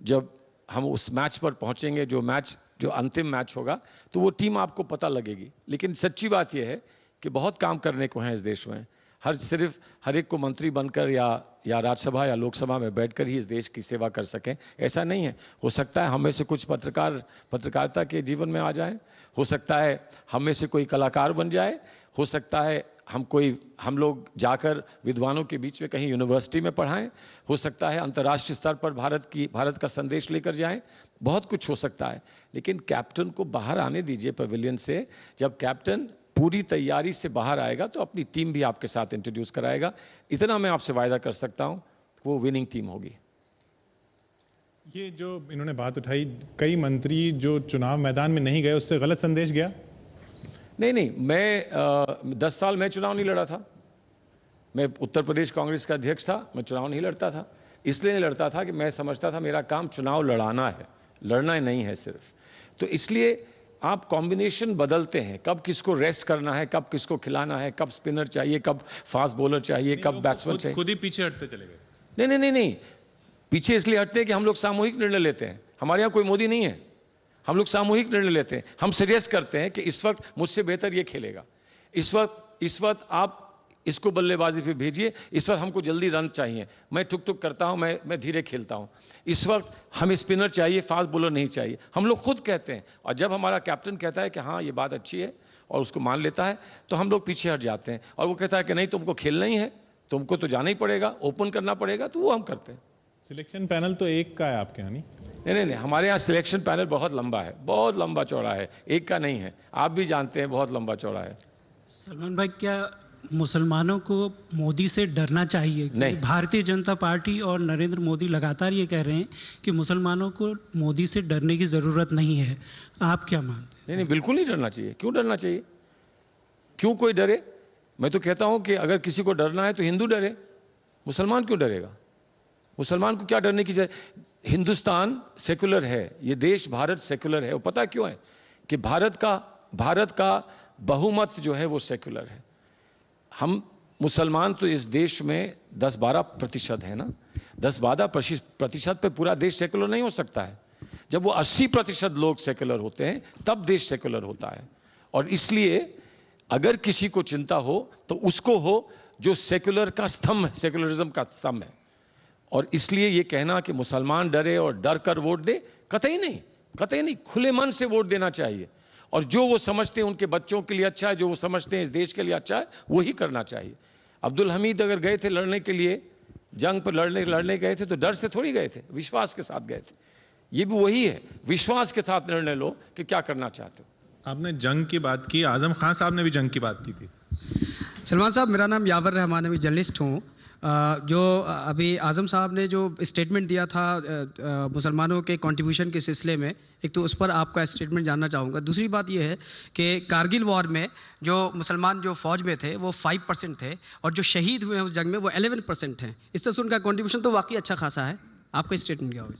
जब हम उस मैच पर पहुंचेंगे, जो अंतिम मैच होगा, तो वो टीम आपको पता लगेगी। लेकिन सच्ची बात यह है कि बहुत काम करने को है इस देश में। सिर्फ हर एक को मंत्री बनकर या राज्यसभा या लोकसभा में बैठकर ही इस देश की सेवा कर सकें, ऐसा नहीं है। हो सकता है हम में से कुछ पत्रकारिता के जीवन में आ जाएं, हो सकता है हम में से कोई कलाकार बन जाए, हो सकता है हम लोग जाकर विद्वानों के बीच में कहीं यूनिवर्सिटी में पढ़ाएं, हो सकता है अंतर्राष्ट्रीय स्तर पर भारत का संदेश लेकर जाएं, बहुत कुछ हो सकता है। लेकिन कैप्टन को बाहर आने दीजिए पवेलियन से। जब कैप्टन पूरी तैयारी से बाहर आएगा तो अपनी टीम भी आपके साथ इंट्रोड्यूस कराएगा। इतना मैं आपसे वायदा कर सकता हूं, वो विनिंग टीम होगी। ये जो इन्होंने बात उठाई, कई मंत्री जो चुनाव मैदान में नहीं गए, उससे गलत संदेश गया? नहीं, मैं 10 साल मैं चुनाव नहीं लड़ा था। मैं उत्तर प्रदेश कांग्रेस का अध्यक्ष था, मैं चुनाव नहीं लड़ता था। इसलिए नहीं लड़ता था कि मैं समझता था मेरा काम चुनाव लड़ाना है, लड़ना नहीं है सिर्फ। तो इसलिए आप कॉम्बिनेशन बदलते हैं, कब किसको रेस्ट करना है, कब किसको खिलाना है, कब स्पिनर चाहिए, कब फास्ट बॉलर चाहिए, कब बैट्समैन चाहिए। खुद ही पीछे हटते चले गए? नहीं, पीछे इसलिए हटते हैं कि हम लोग सामूहिक निर्णय लेते हैं। हमारे यहां कोई मोदी नहीं है, हम लोग सामूहिक निर्णय लेते हैं। हम सजेस्ट करते हैं कि इस वक्त मुझसे बेहतर ये खेलेगा, इस वक्त आप इसको बल्लेबाजी पे भेजिए, इस वक्त हमको जल्दी रन चाहिए, मैं टुक करता हूं, मैं धीरे खेलता हूं, इस वक्त हमें स्पिनर चाहिए, फास्ट बॉलर नहीं चाहिए। हम लोग खुद कहते हैं, और जब हमारा कैप्टन कहता है कि हाँ ये बात अच्छी है और उसको मान लेता है, तो हम लोग पीछे हट जाते हैं। और वो कहता है कि नहीं, तुमको खेलना ही है, तुमको तो जाना ही पड़ेगा, ओपन करना पड़ेगा, तो वो हम करते हैं। सिलेक्शन पैनल तो एक का है आपके यहाँ? नहीं, हमारे यहाँ सिलेक्शन पैनल बहुत लंबा है, बहुत लंबा चौड़ा है, एक का नहीं है। आप भी जानते हैं बहुत लंबा चौड़ा है। सलमान भाई, क्या मुसलमानों को मोदी से डरना चाहिए? नहीं, भारतीय जनता पार्टी और नरेंद्र मोदी लगातार ये कह रहे हैं कि मुसलमानों को मोदी से डरने की जरूरत नहीं है। आप क्या मानते हैं? नहीं, बिल्कुल नहीं डरना चाहिए। क्यों डरना चाहिए? क्यों कोई डरे? मैं तो कहता हूं कि अगर किसी को डरना है तो हिंदू डरे, मुसलमान क्यों डरेगा? मुसलमान को क्या डरने की जरूरत? हिंदुस्तान सेकुलर है, ये देश भारत सेकुलर है। वो पता क्यों है? कि भारत का बहुमत जो है वो सेकुलर है। हम मुसलमान तो इस देश में 10-12% है ना, 10-12% पे पूरा देश सेकुलर नहीं हो सकता है। जब वो 80% लोग सेकुलर होते हैं तब देश सेकुलर होता है। और इसलिए अगर किसी को चिंता हो तो उसको हो जो सेकुलर का स्तंभ, सेकुलरिज्म का स्तंभ है। और इसलिए ये कहना कि मुसलमान डरे और डर कर वोट दे, कतई नहीं, खुले मन से वोट देना चाहिए। और जो वो समझते हैं उनके बच्चों के लिए अच्छा है, जो वो समझते हैं इस देश के लिए अच्छा है, वही करना चाहिए। अब्दुल हमीद अगर गए थे लड़ने के लिए, जंग पर लड़ने गए थे तो डर से थोड़ी गए थे, विश्वास के साथ गए थे। ये भी वही है, विश्वास के साथ निर्णय लो कि क्या करना चाहते हो। आपने जंग की बात की, आजम खान साहब ने भी जंग की बात की थी। सलमान साहब, मेरा नाम यावर रहमान है, मैं जर्नलिस्ट हूँ। जो अभी आजम साहब ने जो स्टेटमेंट दिया था मुसलमानों के कंट्रीब्यूशन के सिलसिले में, एक तो उस पर आपका स्टेटमेंट जानना चाहूँगा। दूसरी बात यह है कि कारगिल वॉर में जो मुसलमान जो फौज में थे वो 5% थे और जो शहीद हुए हैं उस जंग में वो 11% हैं। इस तरह से उनका कंट्रीब्यूशन तो वाकई अच्छा खासा है। आपका स्टेटमेंट क्या होगा?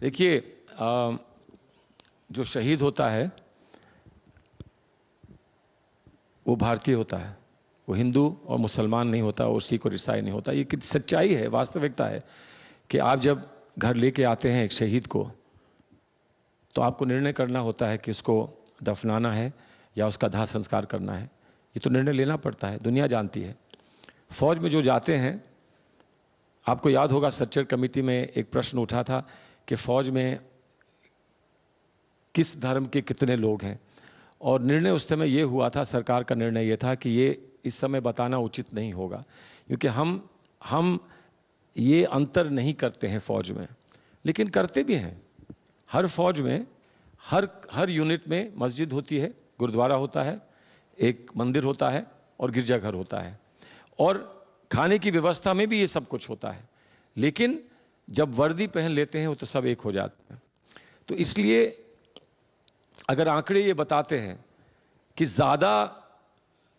देखिए, जो शहीद होता है वो भारतीय होता है, वो हिंदू और मुसलमान नहीं होता और सिख और ईसाई नहीं होता। ये सच्चाई है, वास्तविकता है कि आप जब घर लेके आते हैं एक शहीद को तो आपको निर्णय करना होता है कि उसको दफनाना है या उसका दाह संस्कार करना है। ये तो निर्णय लेना पड़ता है, दुनिया जानती है। फौज में जो जाते हैं, आपको याद होगा सच्चर कमेटी में एक प्रश्न उठा था कि फौज में किस धर्म के कितने लोग हैं, और निर्णय उस समय ये हुआ था, सरकार का निर्णय ये था कि ये इस समय बताना उचित नहीं होगा, क्योंकि हम ये अंतर नहीं करते हैं फौज में, लेकिन करते भी हैं। हर फौज में हर यूनिट में मस्जिद होती है, गुरुद्वारा होता है, एक मंदिर होता है और गिरजाघर होता है, और खाने की व्यवस्था में भी ये सब कुछ होता है। लेकिन जब वर्दी पहन लेते हैं वो तो सब एक हो जाते हैं। तो इसलिए अगर आंकड़े ये बताते हैं कि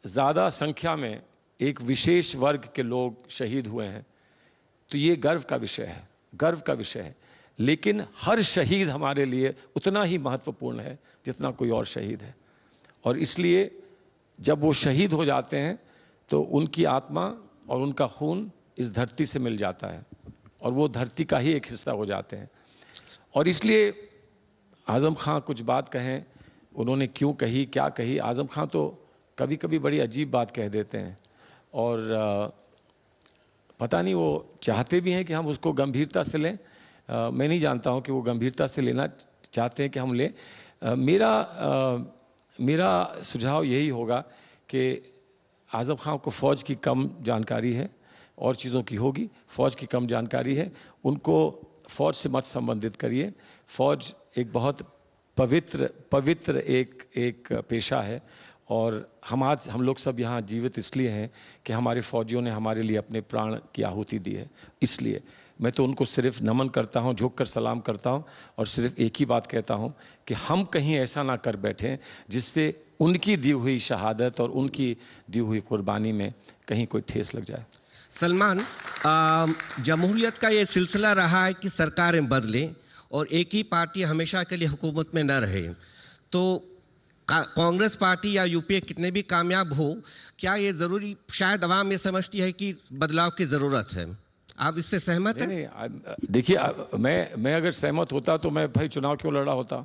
ज्यादा संख्या में एक विशेष वर्ग के लोग शहीद हुए हैं, तो ये गर्व का विषय है। लेकिन हर शहीद हमारे लिए उतना ही महत्वपूर्ण है जितना कोई और शहीद है, और इसलिए जब वो शहीद हो जाते हैं तो उनकी आत्मा और उनका खून इस धरती से मिल जाता है और वो धरती का ही एक हिस्सा हो जाते हैं। और इसलिए आजम खां कुछ बात कहें, उन्होंने क्यों कही, क्या कही, आजम खां तो कभी कभी बड़ी अजीब बात कह देते हैं, और पता नहीं वो चाहते भी हैं कि हम उसको गंभीरता से लें। मैं नहीं जानता हूं कि वो गंभीरता से लेना चाहते हैं कि हम लें। मेरा सुझाव यही होगा कि आजम खां को फौज की कम जानकारी है, और चीज़ों की होगी, फौज की कम जानकारी है, उनको फौज से मत संबंधित करिए। फौज एक बहुत पवित्र एक पेशा है, और हम लोग सब यहाँ जीवित इसलिए हैं कि हमारे फौजियों ने हमारे लिए अपने प्राण की आहुति दी है। इसलिए मैं तो उनको सिर्फ नमन करता हूँ, झुक कर सलाम करता हूँ, और सिर्फ एक ही बात कहता हूँ कि हम कहीं ऐसा ना कर बैठें जिससे उनकी दी हुई शहादत और उनकी दी हुई कुर्बानी में कहीं कोई ठेस लग जाए। सलमान, जमहूरियत का ये सिलसिला रहा है कि सरकारें बदलें और एक ही पार्टी हमेशा के लिए हुकूमत में न रहे। तो कांग्रेस पार्टी या यूपीए कितने भी कामयाब हो, क्या ये जरूरी, शायद अवाम ये समझती है कि बदलाव की जरूरत है। आप इससे सहमत हैं? नहीं, देखिए, मैं अगर सहमत होता तो मैं भाई चुनाव क्यों लड़ा होता।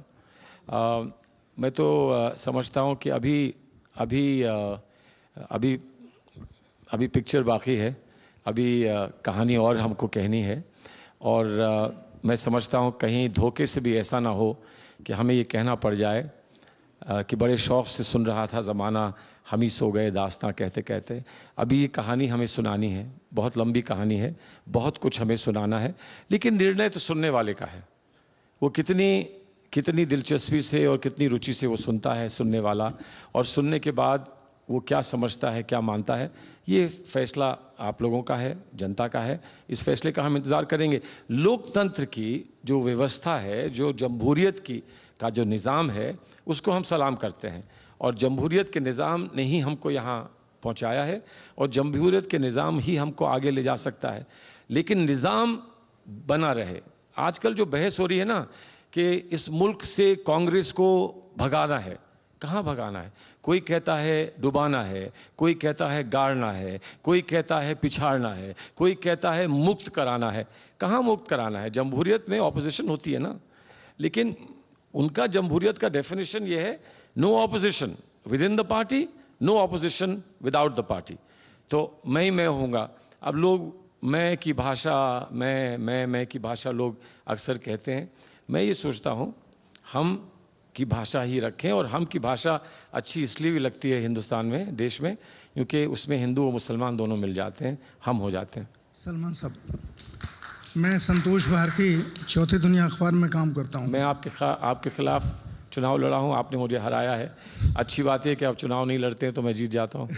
मैं तो समझता हूं कि अभी पिक्चर बाकी है, अभी कहानी और हमको कहनी है, और मैं समझता हूं कहीं धोखे से भी ऐसा ना हो कि हमें ये कहना पड़ जाए कि बड़े शौक से सुन रहा था ज़माना, हम ही सो गए दास्तां कहते कहते। अभी ये कहानी हमें सुनानी है, बहुत लंबी कहानी है, बहुत कुछ हमें सुनाना है, लेकिन निर्णय तो सुनने वाले का है। वो कितनी दिलचस्पी से और कितनी रुचि से वो सुनता है, सुनने वाला, और सुनने के बाद वो क्या समझता है, क्या मानता है, ये फैसला आप लोगों का है, जनता का है। इस फैसले का हम इंतज़ार करेंगे। लोकतंत्र की जो व्यवस्था है, जो जमहूरियत का जो निज़ाम है, उसको हम सलाम करते हैं, और जमहूरियत के निज़ाम ने ही हमको यहाँ पहुँचाया है, और जमहूरियत के निज़ाम ही हमको आगे ले जा सकता है। लेकिन निज़ाम बना रहे। आजकल जो बहस हो रही है ना कि इस मुल्क से कांग्रेस को भगाना है, कहाँ भगाना है? कोई कहता है डुबाना है, कोई कहता है गाड़ना है, कोई कहता है पिछाड़ना है, कोई कहता है मुक्त कराना है। कहाँ मुक्त कराना है? जमहूरियत में ऑपोजिशन होती है ना, लेकिन उनका जमहूरियत का डेफिनेशन यह है, no opposition within the party, no opposition without the party. तो मैं होऊंगा। अब लोग मैं की भाषा, मैं की भाषा लोग अक्सर कहते हैं। मैं ये सोचता हूं हम की भाषा ही रखें, और हम की भाषा अच्छी इसलिए भी लगती है हिंदुस्तान में, देश में, क्योंकि उसमें हिंदू और मुसलमान दोनों मिल जाते हैं, हम हो जाते हैं। सलमान साहब, मैं संतोष भारती, चौथी दुनिया अखबार में काम करता हूं। मैं आपके खिलाफ चुनाव लड़ा हूं, आपने मुझे हराया है। अच्छी बात है कि आप चुनाव नहीं लड़ते हैं तो मैं जीत जाता हूं।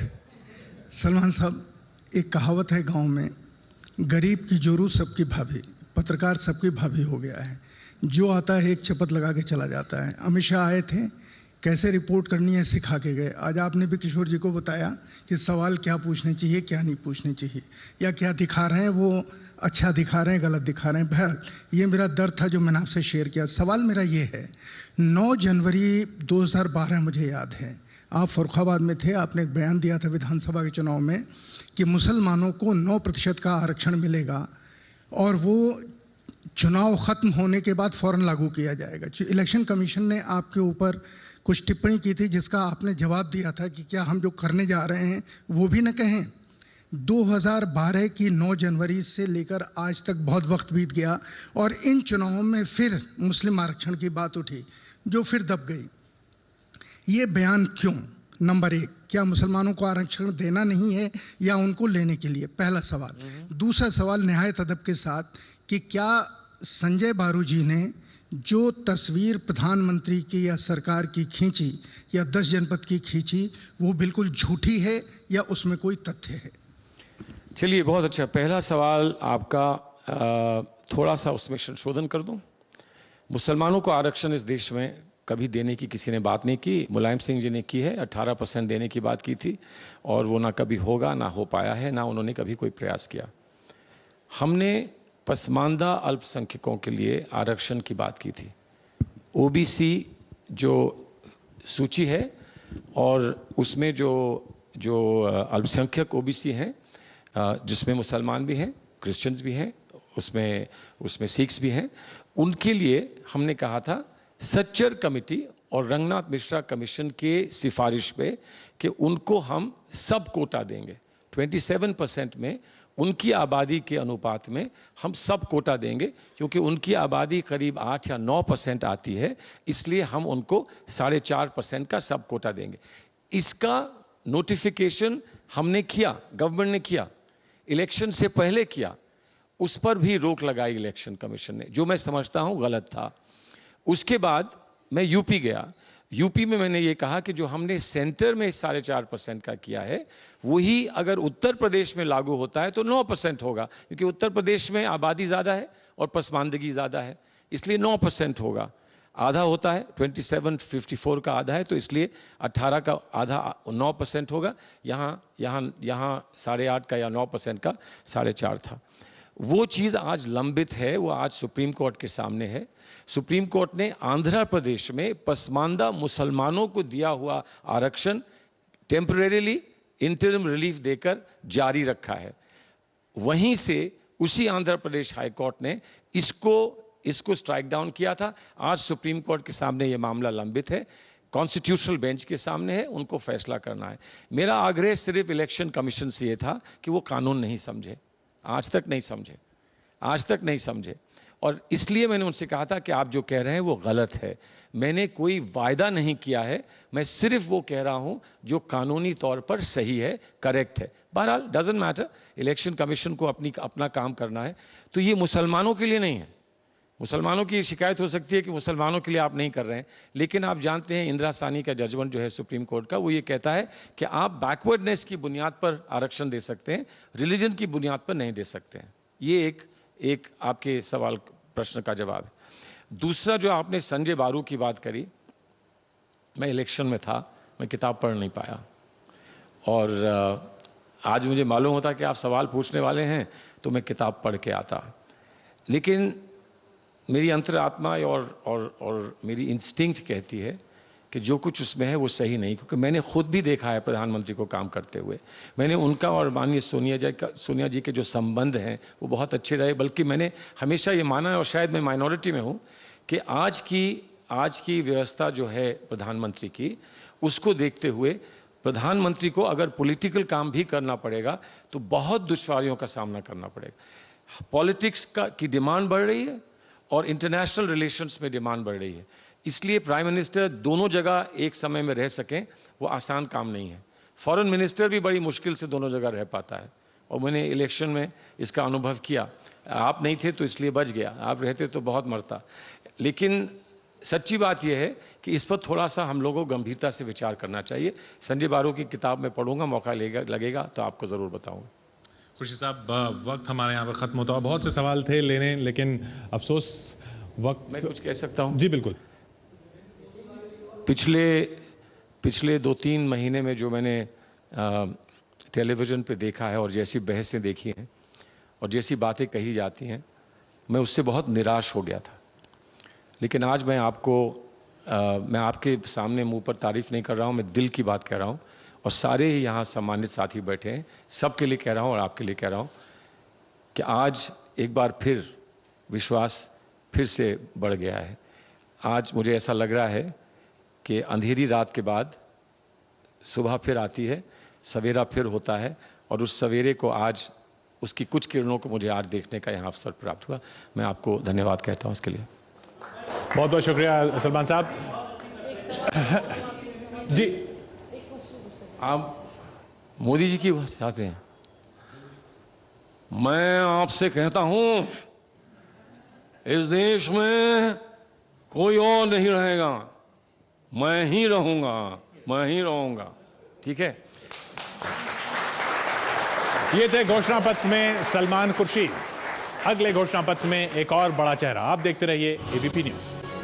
सलमान साहब, एक कहावत है गांव में, गरीब की जोरू सबकी भाभी, पत्रकार सबकी भाभी हो गया है। जो आता है एक चपत लगा के चला जाता है। अमित शाह आए थे, कैसे रिपोर्ट करनी है सिखा के गए। आज आपने भी किशोर जी को बताया कि सवाल क्या पूछने चाहिए, क्या नहीं पूछने चाहिए, या क्या दिखा रहे हैं वो अच्छा दिखा रहे हैं, गलत दिखा रहे हैं। बहरहाल ये मेरा दर्द था जो मैंने आपसे शेयर किया। सवाल मेरा ये है, 9 जनवरी 2012 मुझे याद है, आप फर्रुखाबाद में थे, आपने एक बयान दिया था विधानसभा के चुनाव में कि मुसलमानों को 9% का आरक्षण मिलेगा और वो चुनाव खत्म होने के बाद फौरन लागू किया जाएगा। इलेक्शन कमीशन ने आपके ऊपर कुछ टिप्पणी की थी जिसका आपने जवाब दिया था कि क्या हम जो करने जा रहे हैं वो भी न कहें। 2012 की 9 जनवरी से लेकर आज तक बहुत वक्त बीत गया और इन चुनावों में फिर मुस्लिम आरक्षण की बात उठी जो फिर दब गई। ये बयान क्यों? नंबर 1, क्या मुसलमानों को आरक्षण देना नहीं है या उनको लेने के लिए? पहला सवाल। दूसरा सवाल निहायत अदब के साथ कि क्या संजय बारू जी ने जो तस्वीर प्रधानमंत्री की या सरकार की खींची या 10 जनपद की खींची वो बिल्कुल झूठी है या उसमें कोई तथ्य है? चलिए, बहुत अच्छा। पहला सवाल आपका, थोड़ा सा उसमें संशोधन कर दूं। मुसलमानों को आरक्षण इस देश में कभी देने की किसी ने बात नहीं की। मुलायम सिंह जी ने की है, 18% देने की बात की थी और वो ना कभी होगा, ना हो पाया है, ना उन्होंने कभी कोई प्रयास किया। हमने पसमानदा अल्पसंख्यकों के लिए आरक्षण की बात की थी। ओबीसी जो सूची है और उसमें जो अल्पसंख्यक ओबीसी हैं, जिसमें मुसलमान भी हैं, क्रिश्चियंस भी हैं, उसमें सिख्स भी हैं, उनके लिए हमने कहा था सच्चर कमेटी और रंगनाथ मिश्रा कमीशन के सिफारिश पे कि उनको हम सब कोटा देंगे। 27% में उनकी आबादी के अनुपात में हम सब कोटा देंगे, क्योंकि उनकी आबादी करीब 8 या 9% आती है, इसलिए हम उनको 4.5% का सब कोटा देंगे। इसका नोटिफिकेशन हमने किया, गवर्नमेंट ने किया, इलेक्शन से पहले किया। उस पर भी रोक लगाई इलेक्शन कमीशन ने, जो मैं समझता हूं गलत था। उसके बाद मैं यूपी गया। यूपी में मैंने ये कहा कि जो हमने सेंटर में 4.5% का किया है वही अगर उत्तर प्रदेश में लागू होता है तो 9% होगा, क्योंकि उत्तर प्रदेश में आबादी ज्यादा है और पसमानदगी ज्यादा है, इसलिए 9% होगा। आधा होता है, 2754 का आधा है, तो इसलिए 18 का आधा 9% होगा। यहाँ 8.5 का या 9% का 4.5 था। वो चीज आज लंबित है, वो आज सुप्रीम कोर्ट के सामने है। सुप्रीम कोर्ट ने आंध्र प्रदेश में पसमानदा मुसलमानों को दिया हुआ आरक्षण टेम्परेरीली इंटरिम रिलीफ देकर जारी रखा है। वहीं से उसी आंध्र प्रदेश हाई कोर्ट ने इसको स्ट्राइक डाउन किया था। आज सुप्रीम कोर्ट के सामने यह मामला लंबित है, कॉन्स्टिट्यूशनल बेंच के सामने है, उनको फैसला करना है। मेरा आग्रह सिर्फ इलेक्शन कमीशन से यह था कि वो कानून नहीं समझे, आज तक नहीं समझे, और इसलिए मैंने उनसे कहा था कि आप जो कह रहे हैं वो गलत है। मैंने कोई वायदा नहीं किया है, मैं सिर्फ वो कह रहा हूं जो कानूनी तौर पर सही है, करेक्ट है। बहरहाल डजंट मैटर, इलेक्शन कमीशन को अपना काम करना है। तो ये मुसलमानों के लिए नहीं है। मुसलमानों की शिकायत हो सकती है कि मुसलमानों के लिए आप नहीं कर रहे हैं, लेकिन आप जानते हैं इंदिरा सानी का जजमेंट जो है सुप्रीम कोर्ट का, वो ये कहता है कि आप बैकवर्डनेस की बुनियाद पर आरक्षण दे सकते हैं, रिलीजन की बुनियाद पर नहीं दे सकते हैं। ये एक आपके सवाल प्रश्न का जवाब है। दूसरा, जो आपने संजय बारू की बात करी, मैं इलेक्शन में था, मैं किताब पढ़ नहीं पाया, और आज मुझे मालूम होता कि आप सवाल पूछने वाले हैं तो मैं किताब पढ़ के आता। लेकिन मेरी अंतरात्मा और मेरी इंस्टिंक्ट कहती है कि जो कुछ उसमें है वो सही नहीं, क्योंकि मैंने खुद भी देखा है प्रधानमंत्री को काम करते हुए। मैंने उनका और माननीय सोनिया जी के जो संबंध हैं वो बहुत अच्छे रहे, बल्कि मैंने हमेशा ये माना है, और शायद मैं माइनॉरिटी में हूं, कि आज की व्यवस्था जो है प्रधानमंत्री की, उसको देखते हुए प्रधानमंत्री को अगर पॉलिटिकल काम भी करना पड़ेगा तो बहुत दुश्वारियों का सामना करना पड़ेगा। पॉलिटिक्स की डिमांड बढ़ रही है और इंटरनेशनल रिलेशंस में डिमांड बढ़ रही है। इसलिए प्राइम मिनिस्टर दोनों जगह एक समय में रह सकें वो आसान काम नहीं है। फॉरेन मिनिस्टर भी बड़ी मुश्किल से दोनों जगह रह पाता है और मैंने इलेक्शन में इसका अनुभव किया। आप नहीं थे तो इसलिए बच गया, आप रहते तो बहुत मरता। लेकिन सच्ची बात यह है कि इस पर थोड़ा सा हम लोगों को गंभीरता से विचार करना चाहिए। संजय बारू की किताब में पढ़ूंगा, मौका लगेगा तो आपको जरूर बताऊंगा। खुर्शीद साहब, वक्त हमारे यहाँ पर खत्म होता है। बहुत से सवाल थे लेने, लेकिन अफसोस वक्त। मैं कुछ कह सकता हूं? जी बिल्कुल। पिछले 2-3 महीने में जो मैंने टेलीविजन पे देखा है और जैसी बहसें देखी हैं और जैसी बातें कही जाती हैं, मैं उससे बहुत निराश हो गया था। लेकिन आज मैं आपके सामने मुंह पर तारीफ नहीं कर रहा हूं, मैं दिल की बात कह रहा हूं और सारे ही यहां सम्मानित साथी बैठे हैं, सबके लिए कह रहा हूं और आपके लिए कह रहा हूं कि आज एक बार फिर विश्वास फिर से बढ़ गया है। आज मुझे ऐसा लग रहा है कि अंधेरी रात के बाद सुबह फिर आती है, सवेरा फिर होता है और उस सवेरे को आज, उसकी कुछ किरणों को मुझे आज देखने का यहां अवसर प्राप्त हुआ। मैं आपको धन्यवाद कहता हूं इसके लिए। बहुत बहुत शुक्रिया सलमान साहब। जी, आप मोदी जी की बात चाहते हैं? मैं आपसे कहता हूं, इस देश में कोई और नहीं रहेगा, मैं ही रहूंगा। ठीक है? ये थे घोषणा पत्र में सलमान खुर्शीद। अगले घोषणा पत्र में एक और बड़ा चेहरा। आप देखते रहिए एबीपी न्यूज।